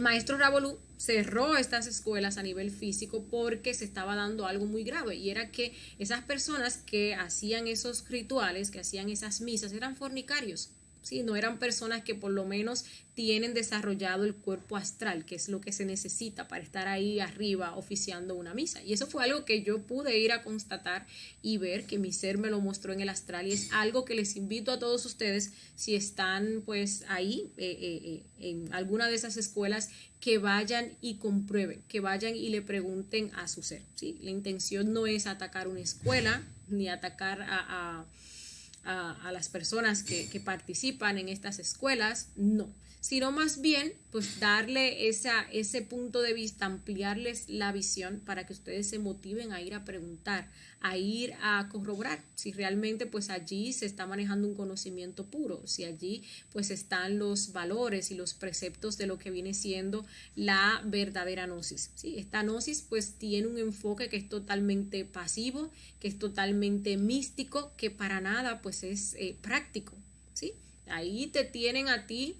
maestro Ravolú cerró estas escuelas a nivel físico porque se estaba dando algo muy grave, y era que esas personas que hacían esos rituales, que hacían esas misas, eran fornicarios. Sí, no eran personas que por lo menos tienen desarrollado el cuerpo astral, que es lo que se necesita para estar ahí arriba oficiando una misa. Y eso fue algo que yo pude ir a constatar y ver, que mi ser me lo mostró en el astral, y es algo que les invito a todos ustedes, si están pues ahí en alguna de esas escuelas, que vayan y comprueben, que vayan y le pregunten a su ser, ¿sí? La intención no es atacar una escuela ni atacar a las personas que participan en estas escuelas, no, sino más bien pues darle ese punto de vista, ampliarles la visión para que ustedes se motiven a ir a preguntar, a ir a corroborar si realmente pues allí se está manejando un conocimiento puro, si allí pues están los valores y los preceptos de lo que viene siendo la verdadera gnosis, ¿sí? Esta gnosis pues tiene un enfoque que es totalmente pasivo, que es totalmente místico, que para nada pues es práctico, ¿sí? Ahí te tienen a ti,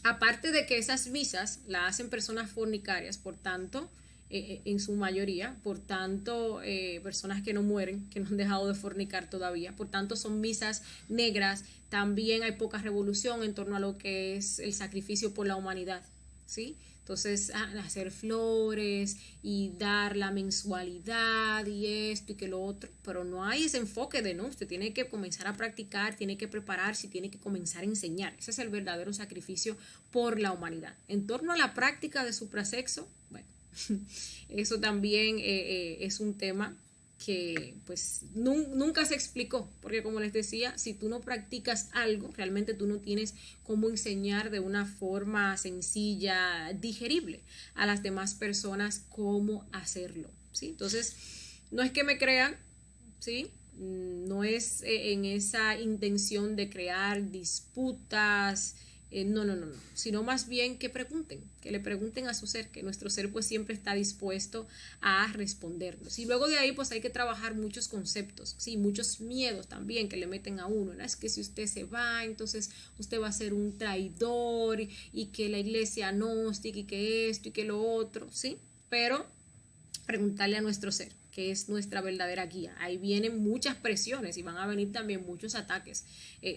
aparte de que esas misas las hacen personas fornicarias, por tanto, en su mayoría, por tanto, personas que no mueren, que no han dejado de fornicar todavía, por tanto son misas negras, también hay poca revolución en torno a lo que es el sacrificio por la humanidad, ¿sí? Entonces, hacer flores y dar la mensualidad y esto y que lo otro, pero no hay ese enfoque de no, usted tiene que comenzar a practicar, tiene que prepararse, tiene que comenzar a enseñar. Ese es el verdadero sacrificio por la humanidad. En torno a la práctica de suprasexo, bueno, eso también es un tema que pues nunca se explicó, porque como les decía, si tú no practicas algo, realmente tú no tienes cómo enseñar de una forma sencilla, digerible a las demás personas cómo hacerlo, ¿sí? Entonces, no es que me crean, ¿sí? No es en esa intención de crear disputas, no, sino más bien que pregunten, que le pregunten a su ser, que nuestro ser pues siempre está dispuesto a respondernos. Y luego de ahí pues hay que trabajar muchos conceptos, sí, muchos miedos también que le meten a uno, ¿no? Es que si usted se va, entonces usted va a ser un traidor y que la iglesia gnóstica y que esto y que lo otro, ¿sí? Pero preguntarle a nuestro ser, que es nuestra verdadera guía. Ahí vienen muchas presiones y van a venir también muchos ataques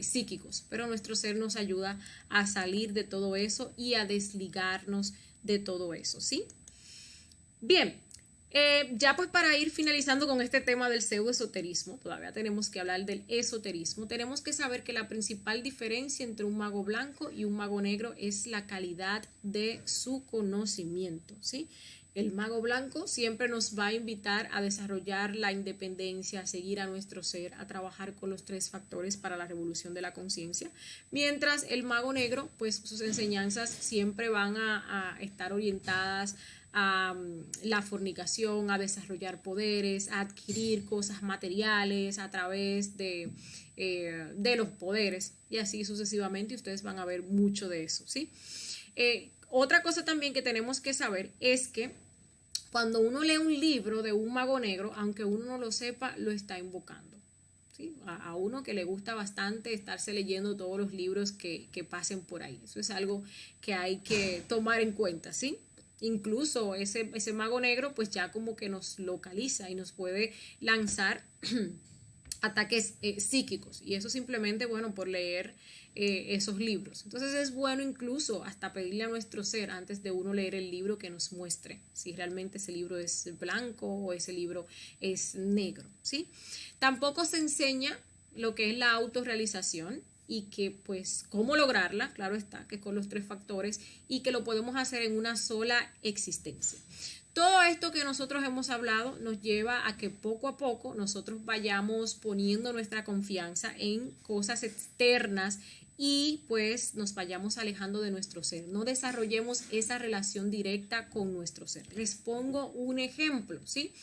psíquicos, pero nuestro ser nos ayuda a salir de todo eso y a desligarnos de todo eso, ¿sí? Bien, ya pues para ir finalizando con este tema del pseudoesoterismo, todavía tenemos que hablar del esoterismo, tenemos que saber que la principal diferencia entre un mago blanco y un mago negro es la calidad de su conocimiento, ¿sí? El mago blanco siempre nos va a invitar a desarrollar la independencia, a seguir a nuestro ser, a trabajar con los 3 factores para la revolución de la conciencia, mientras el mago negro, pues sus enseñanzas siempre van a estar orientadas a la fornicación, a desarrollar poderes, a adquirir cosas materiales a través de los poderes y así sucesivamente, y ustedes van a ver mucho de eso, ¿sí? Otra cosa también que tenemos que saber es que cuando uno lee un libro de un mago negro, aunque uno no lo sepa, lo está invocando, ¿sí? A uno que le gusta bastante estarse leyendo todos los libros que pasen por ahí. Eso es algo que hay que tomar en cuenta, ¿sí? Incluso ese mago negro pues ya como que nos localiza y nos puede lanzar ataques psíquicos, y eso simplemente, bueno, por leer esos libros. Entonces es bueno incluso hasta pedirle a nuestro ser antes de uno leer el libro que nos muestre si realmente ese libro es blanco o ese libro es negro, ¿sí? Tampoco se enseña lo que es la autorrealización y que pues cómo lograrla, claro está, que con los 3 factores, y que lo podemos hacer en una sola existencia. Todo esto que nosotros hemos hablado nos lleva a que poco a poco nosotros vayamos poniendo nuestra confianza en cosas externas y pues nos vayamos alejando de nuestro ser. No desarrollemos esa relación directa con nuestro ser. Les pongo un ejemplo, ¿sí?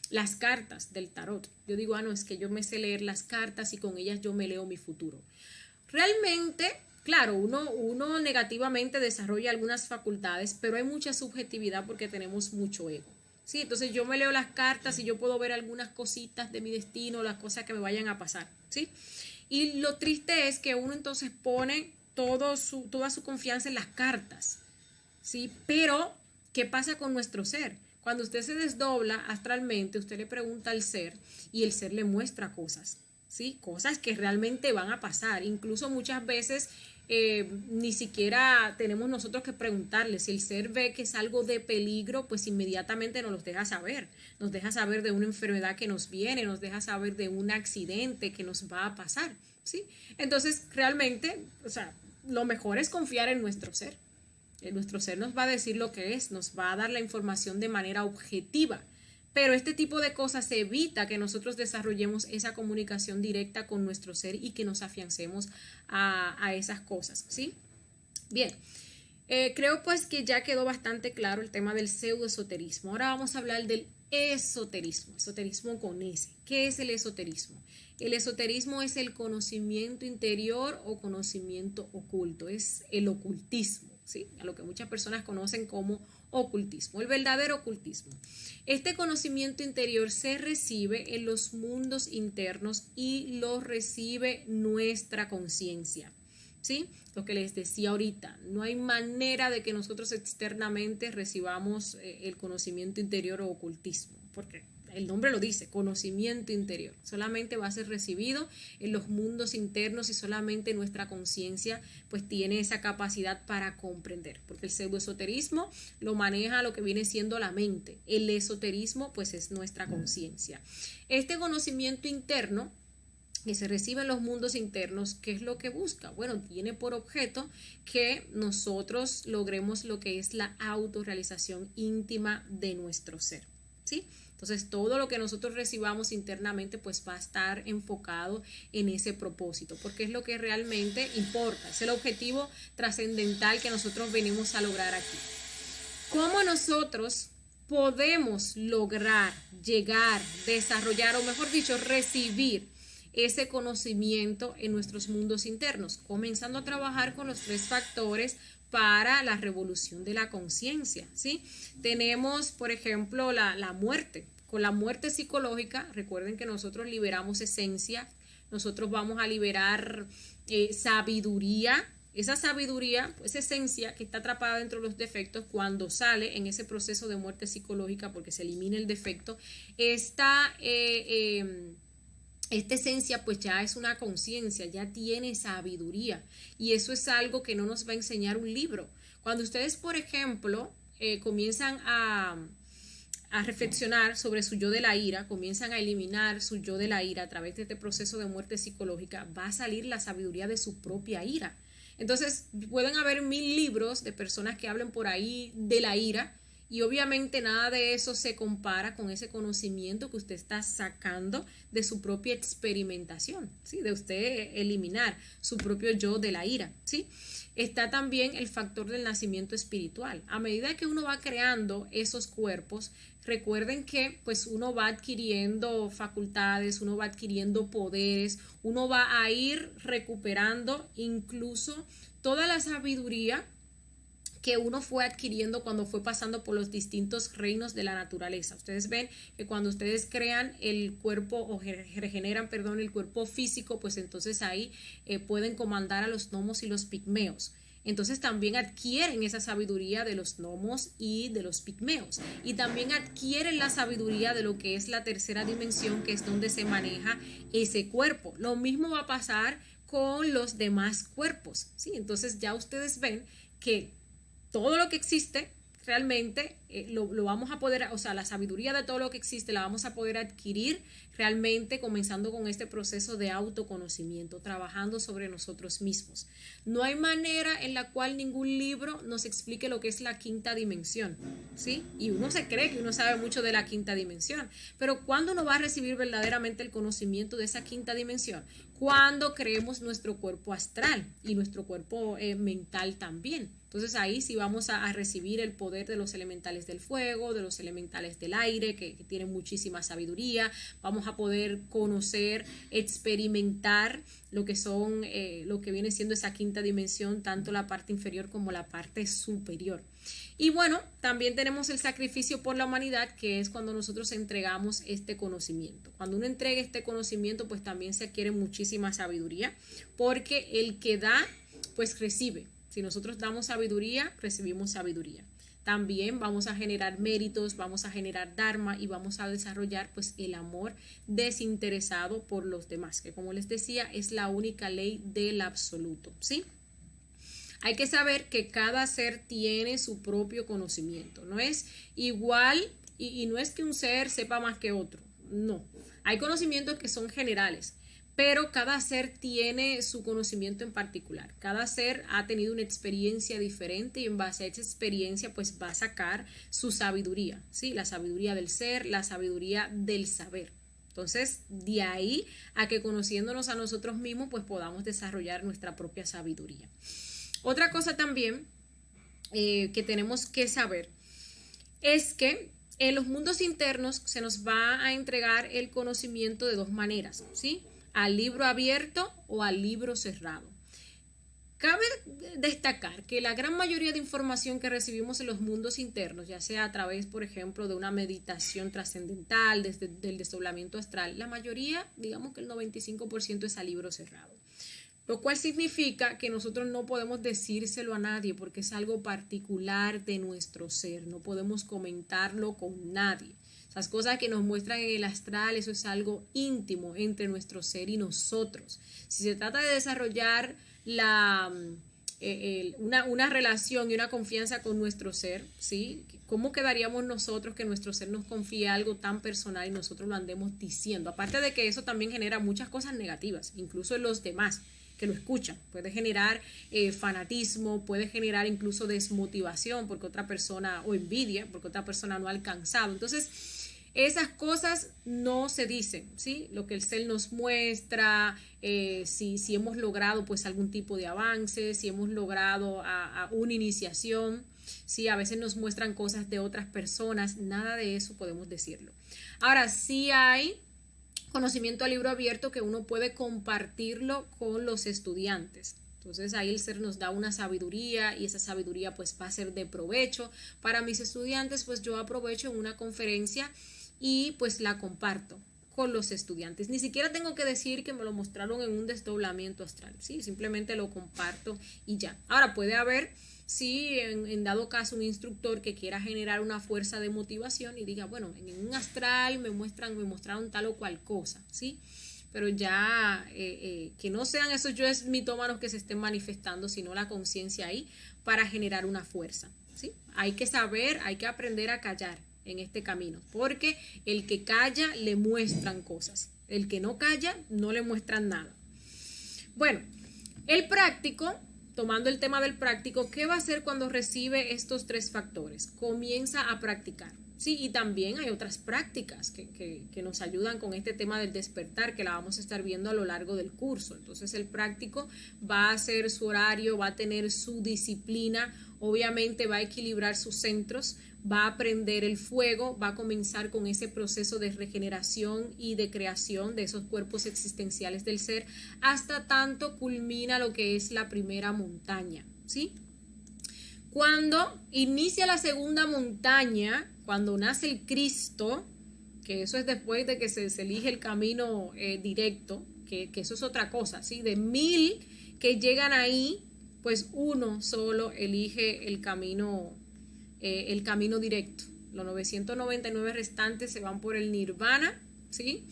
Las cartas del tarot. Yo digo, no, es que yo me sé leer las cartas y con ellas yo me leo mi futuro. Realmente, claro, uno negativamente desarrolla algunas facultades, pero hay mucha subjetividad porque tenemos mucho ego, ¿sí? Entonces yo me leo las cartas y yo puedo ver algunas cositas de mi destino, las cosas que me vayan a pasar, ¿sí? Y lo triste es que uno entonces pone toda su confianza en las cartas, ¿sí? Pero, ¿qué pasa con nuestro ser? Cuando usted se desdobla astralmente, usted le pregunta al ser y el ser le muestra cosas, ¿sí? Cosas que realmente van a pasar. Incluso muchas veces ni siquiera tenemos nosotros que preguntarle. Si el ser ve que es algo de peligro, pues inmediatamente nos los deja saber. Nos deja saber de una enfermedad que nos viene, nos deja saber de un accidente que nos va a pasar, ¿sí? Entonces, realmente, o sea, lo mejor es confiar en nuestro ser. Nuestro ser nos va a decir lo que es, nos va a dar la información de manera objetiva. Pero este tipo de cosas evita que nosotros desarrollemos esa comunicación directa con nuestro ser y que nos afiancemos a esas cosas, ¿sí? Bien, creo pues que ya quedó bastante claro el tema del pseudoesoterismo. Ahora vamos a hablar del esoterismo, esoterismo con S. ¿Qué es el esoterismo? El esoterismo es el conocimiento interior o conocimiento oculto, es el ocultismo, ¿sí? A lo que muchas personas conocen como ocultismo, el verdadero ocultismo. Este conocimiento interior se recibe en los mundos internos y lo recibe nuestra conciencia, ¿sí? Lo que les decía ahorita, no hay manera de que nosotros externamente recibamos el conocimiento interior o ocultismo, porque el nombre lo dice, conocimiento interior. Solamente va a ser recibido en los mundos internos y solamente nuestra conciencia pues tiene esa capacidad para comprender, porque el pseudoesoterismo lo maneja lo que viene siendo la mente. El esoterismo pues es nuestra conciencia. Este conocimiento interno que se recibe en los mundos internos, ¿qué es lo que busca? Bueno, tiene por objeto que nosotros logremos lo que es la autorrealización íntima de nuestro ser, ¿sí? Entonces, todo lo que nosotros recibamos internamente pues va a estar enfocado en ese propósito, porque es lo que realmente importa, es el objetivo trascendental que nosotros venimos a lograr aquí. ¿Cómo nosotros podemos lograr, llegar, desarrollar, o mejor dicho, recibir ese conocimiento en nuestros mundos internos? Comenzando a trabajar con los 3 factores para la revolución de la conciencia, ¿sí? Tenemos, por ejemplo, la muerte. Con la muerte psicológica, recuerden que nosotros liberamos esencia, nosotros vamos a liberar sabiduría. Esa sabiduría, esa esencia que está atrapada dentro de los defectos, cuando sale en ese proceso de muerte psicológica, porque se elimina el defecto, esta esencia pues ya es una conciencia, ya tiene sabiduría, y eso es algo que no nos va a enseñar un libro. Cuando ustedes, por ejemplo, comienzan a reflexionar sobre su yo de la ira, comienzan a eliminar su yo de la ira a través de este proceso de muerte psicológica, va a salir la sabiduría de su propia ira. Entonces pueden haber 1000 libros de personas que hablen por ahí de la ira, y obviamente nada de eso se compara con ese conocimiento que usted está sacando de su propia experimentación, ¿sí? De usted eliminar su propio yo de la ira, ¿sí? Está también el factor del nacimiento espiritual. A medida que uno va creando esos cuerpos, recuerden que pues uno va adquiriendo facultades, uno va adquiriendo poderes, uno va a ir recuperando incluso toda la sabiduría que uno fue adquiriendo cuando fue pasando por los distintos reinos de la naturaleza. Ustedes ven que cuando ustedes crean el cuerpo o regeneran, perdón, el cuerpo físico, pues entonces ahí pueden comandar a los gnomos y los pigmeos. Entonces también adquieren esa sabiduría de los gnomos y de los pigmeos, y también adquieren la sabiduría de lo que es la tercera dimensión, que es donde se maneja ese cuerpo. Lo mismo va a pasar con los demás cuerpos, ¿sí? Entonces ya ustedes ven que todo lo que existe realmente lo vamos a poder, o sea, la sabiduría de todo lo que existe la vamos a poder adquirir realmente comenzando con este proceso de autoconocimiento, trabajando sobre nosotros mismos. No hay manera en la cual ningún libro nos explique lo que es la quinta dimensión, ¿sí? Y uno se cree que uno sabe mucho de la quinta dimensión, pero ¿cuándo uno va a recibir verdaderamente el conocimiento de esa quinta dimensión? Cuando creemos nuestro cuerpo astral y nuestro cuerpo mental también. Entonces ahí sí vamos a recibir el poder de los elementales del fuego, de los elementales del aire, que tienen muchísima sabiduría. Vamos a poder conocer, experimentar lo que son, lo que viene siendo esa quinta dimensión, tanto la parte inferior como la parte superior. Y bueno, también tenemos el sacrificio por la humanidad, que es cuando nosotros entregamos este conocimiento. Cuando uno entrega este conocimiento, pues también se adquiere muchísima sabiduría, porque el que da, pues recibe. Si nosotros damos sabiduría, recibimos sabiduría. También vamos a generar méritos, vamos a generar dharma y vamos a desarrollar pues el amor desinteresado por los demás, que como les decía es la única ley del absoluto, ¿sí? Hay que saber que cada ser tiene su propio conocimiento, no es igual y no es que un ser sepa más que otro, no. Hay conocimientos que son generales, pero cada ser tiene su conocimiento en particular. Cada ser ha tenido una experiencia diferente y en base a esa experiencia pues va a sacar su sabiduría, ¿sí? La sabiduría del ser, la sabiduría del saber. Entonces, de ahí a que conociéndonos a nosotros mismos pues podamos desarrollar nuestra propia sabiduría. Otra cosa también que tenemos que saber es que en los mundos internos se nos va a entregar el conocimiento de dos maneras, ¿sí? Al libro abierto o al libro cerrado. Cabe destacar que la gran mayoría de información que recibimos en los mundos internos, ya sea a través, por ejemplo, de una meditación trascendental, desde el desdoblamiento astral, la mayoría, digamos que el 95% es a libro cerrado. Lo cual significa que nosotros no podemos decírselo a nadie porque es algo particular de nuestro ser, no podemos comentarlo con nadie. Esas cosas que nos muestran en el astral, eso es algo íntimo entre nuestro ser y nosotros. Si se trata de desarrollar una relación y una confianza con nuestro ser, ¿sí? ¿Cómo quedaríamos nosotros que nuestro ser nos confíe algo tan personal y nosotros lo andemos diciendo? Aparte de que eso también genera muchas cosas negativas, incluso en los demás que lo escuchan. Puede generar fanatismo, puede generar incluso desmotivación porque otra persona, o envidia porque otra persona no ha alcanzado. Entonces, esas cosas no se dicen, ¿sí? Lo que el ser nos muestra, si hemos logrado pues algún tipo de avance, si hemos logrado a una iniciación, ¿sí? A veces nos muestran cosas de otras personas, nada de eso podemos decirlo. Ahora, sí hay conocimiento a libro abierto que uno puede compartirlo con los estudiantes. Entonces ahí el ser nos da una sabiduría y esa sabiduría pues va a ser de provecho para mis estudiantes, pues yo aprovecho en una conferencia y pues la comparto con los estudiantes. Ni siquiera tengo que decir que me lo mostraron en un desdoblamiento astral, ¿sí? Simplemente lo comparto y ya. Ahora puede haber, sí, en dado caso un instructor que quiera generar una fuerza de motivación y diga, bueno, en un astral me mostraron tal o cual cosa, ¿sí? Pero ya que no sean esos yo mitómanos que se estén manifestando, sino la conciencia ahí para generar una fuerza, ¿sí? Hay que saber, hay que aprender a callar en este camino, porque el que calla le muestran cosas, el que no calla no le muestran nada. Bueno, el práctico, tomando el tema del práctico, ¿qué va a hacer cuando recibe estos tres factores? Comienza a practicar. Sí, y también hay otras prácticas que nos ayudan con este tema del despertar, que la vamos a estar viendo a lo largo del curso. Entonces el práctico va a hacer su horario, va a tener su disciplina, obviamente va a equilibrar sus centros, va a aprender el fuego, va a comenzar con ese proceso de regeneración y de creación de esos cuerpos existenciales del ser, hasta tanto culmina lo que es la primera montaña, ¿sí? Cuando inicia la segunda montaña, cuando nace el Cristo, que eso es después de que se elige el camino directo, que eso es otra cosa, ¿sí? De 1000 que llegan ahí, pues uno solo elige el camino directo. Los 999 restantes se van por el nirvana, ¿sí?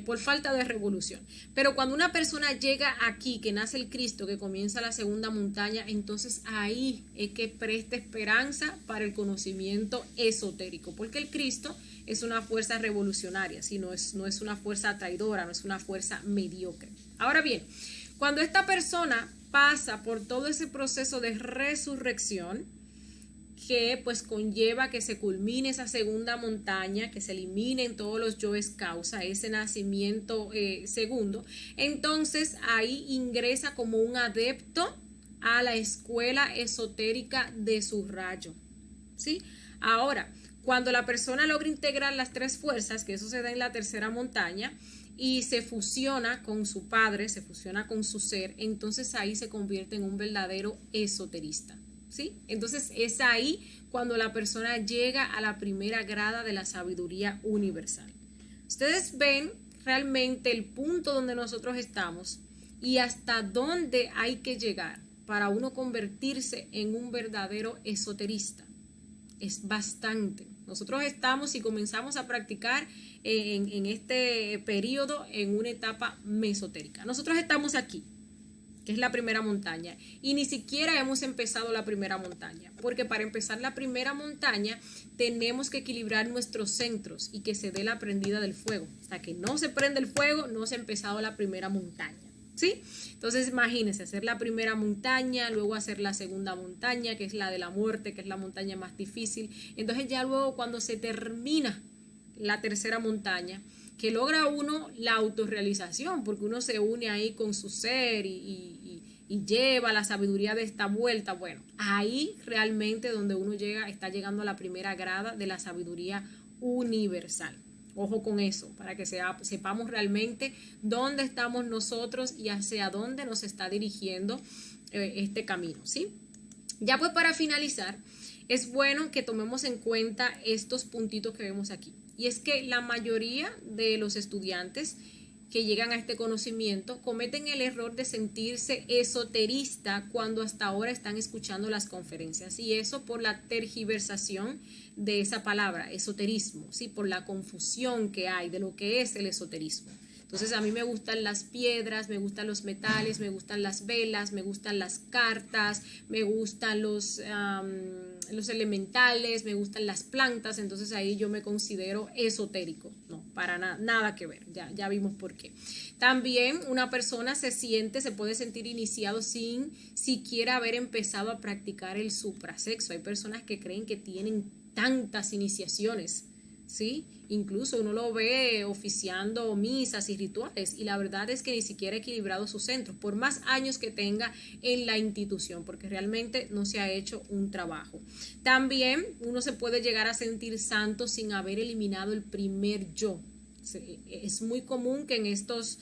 Por falta de revolución. Pero cuando una persona llega aquí, que nace el Cristo, que comienza la segunda montaña, entonces ahí es que presta esperanza para el conocimiento esotérico, porque el Cristo es una fuerza revolucionaria, ¿sí? No es una fuerza traidora, no es una fuerza mediocre. Ahora bien, cuando esta persona pasa por todo ese proceso de resurrección, que pues conlleva que se culmine esa segunda montaña, que se eliminen todos los yoes causa, ese nacimiento segundo, entonces ahí ingresa como un adepto a la escuela esotérica de su rayo, ¿sí? Ahora, cuando la persona logra integrar las tres fuerzas, que eso se da en la tercera montaña, y se fusiona con su padre, se fusiona con su ser, entonces ahí se convierte en un verdadero esoterista, ¿sí? Entonces es ahí cuando la persona llega a la primera grada de la sabiduría universal. Ustedes ven realmente el punto donde nosotros estamos y hasta dónde hay que llegar para uno convertirse en un verdadero esoterista. Es bastante. Nosotros estamos y comenzamos a practicar en este periodo en una etapa mesotérica. Nosotros estamos aquí. que es la primera montaña. Y ni siquiera hemos empezado la primera montaña, porque para empezar la primera montaña tenemos que equilibrar nuestros centros y que se dé la prendida del fuego. Hasta que no se prende el fuego, no se ha empezado la primera montaña, ¿sí? Entonces imagínense, hacer la primera montaña, luego hacer la segunda montaña, que es la de la muerte, que es la montaña más difícil. Entonces ya luego cuando se termina la tercera montaña, que logra uno la autorrealización, porque uno se une ahí con su ser y lleva la sabiduría de esta vuelta. Bueno, ahí realmente donde uno llega, está llegando a la primera grada de la sabiduría universal. Ojo con eso, para que sepamos realmente dónde estamos nosotros y hacia dónde nos está dirigiendo este camino, ¿sí? Ya pues para finalizar, es bueno que tomemos en cuenta estos puntitos que vemos aquí. Y es que la mayoría de los estudiantes que llegan a este conocimiento cometen el error de sentirse esoterista cuando hasta ahora están escuchando las conferencias, y eso por la tergiversación de esa palabra, esoterismo, ¿sí? Por la confusión que hay de lo que es el esoterismo. Entonces a mí me gustan las piedras, me gustan los metales, me gustan las velas, me gustan las cartas, me gustan los elementales, me gustan las plantas. Entonces ahí yo me considero esotérico. No, para nada que ver, ya vimos por qué. También una persona se puede sentir iniciado sin siquiera haber empezado a practicar el suprasexo. Hay personas que creen que tienen tantas iniciaciones, ¿sí? Incluso uno lo ve oficiando misas y rituales, y la verdad es que ni siquiera ha equilibrado sus centros, por más años que tenga en la institución, porque realmente no se ha hecho un trabajo. También uno se puede llegar a sentir santo sin haber eliminado el primer yo. Es muy común que en estos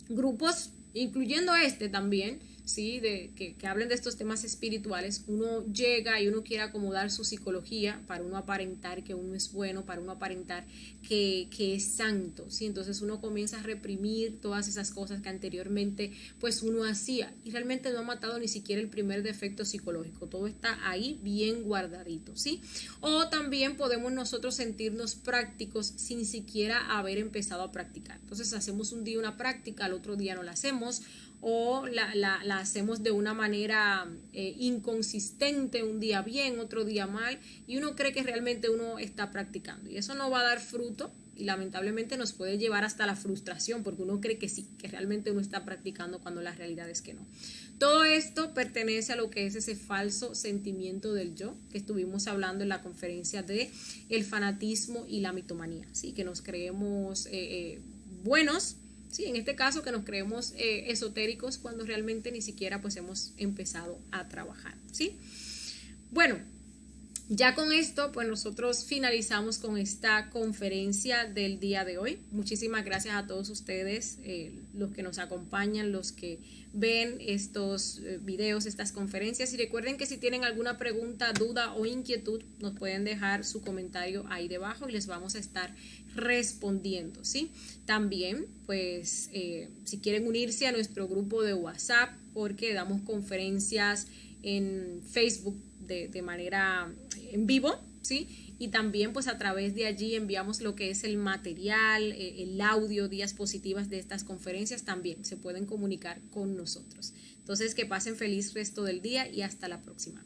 grupos, incluyendo este también, ¿sí? Que hablen de estos temas espirituales, uno llega y uno quiere acomodar su psicología para uno aparentar que uno es bueno, para uno aparentar que es santo, ¿sí? Entonces uno comienza a reprimir todas esas cosas que anteriormente pues uno hacía, y realmente no ha matado ni siquiera el primer defecto psicológico, todo está ahí bien guardadito, ¿sí? O también podemos nosotros sentirnos prácticos sin siquiera haber empezado a practicar. Entonces hacemos un día una práctica, al otro día no la hacemos, o la hacemos de una manera inconsistente, un día bien, otro día mal, y uno cree que realmente uno está practicando, y eso no va a dar fruto, y lamentablemente nos puede llevar hasta la frustración, porque uno cree que sí, que realmente uno está practicando cuando la realidad es que no. Todo esto pertenece a lo que es ese falso sentimiento del yo que estuvimos hablando en la conferencia de el fanatismo y la mitomanía, ¿sí? Que nos creemos buenos, sí, en este caso que nos creemos esotéricos cuando realmente ni siquiera pues hemos empezado a trabajar, ¿sí? Bueno, ya con esto pues nosotros finalizamos con esta conferencia del día de hoy. Muchísimas gracias a todos ustedes, los que nos acompañan, los que ven estos videos, estas conferencias, y recuerden que si tienen alguna pregunta, duda o inquietud, nos pueden dejar su comentario ahí debajo y les vamos a estar respondiendo, ¿sí? También pues si quieren unirse a nuestro grupo de WhatsApp, porque damos conferencias en Facebook de manera en vivo, ¿sí? Y también pues a través de allí enviamos lo que es el material, el audio, diapositivas de estas conferencias, también se pueden comunicar con nosotros. Entonces que pasen feliz resto del día y hasta la próxima.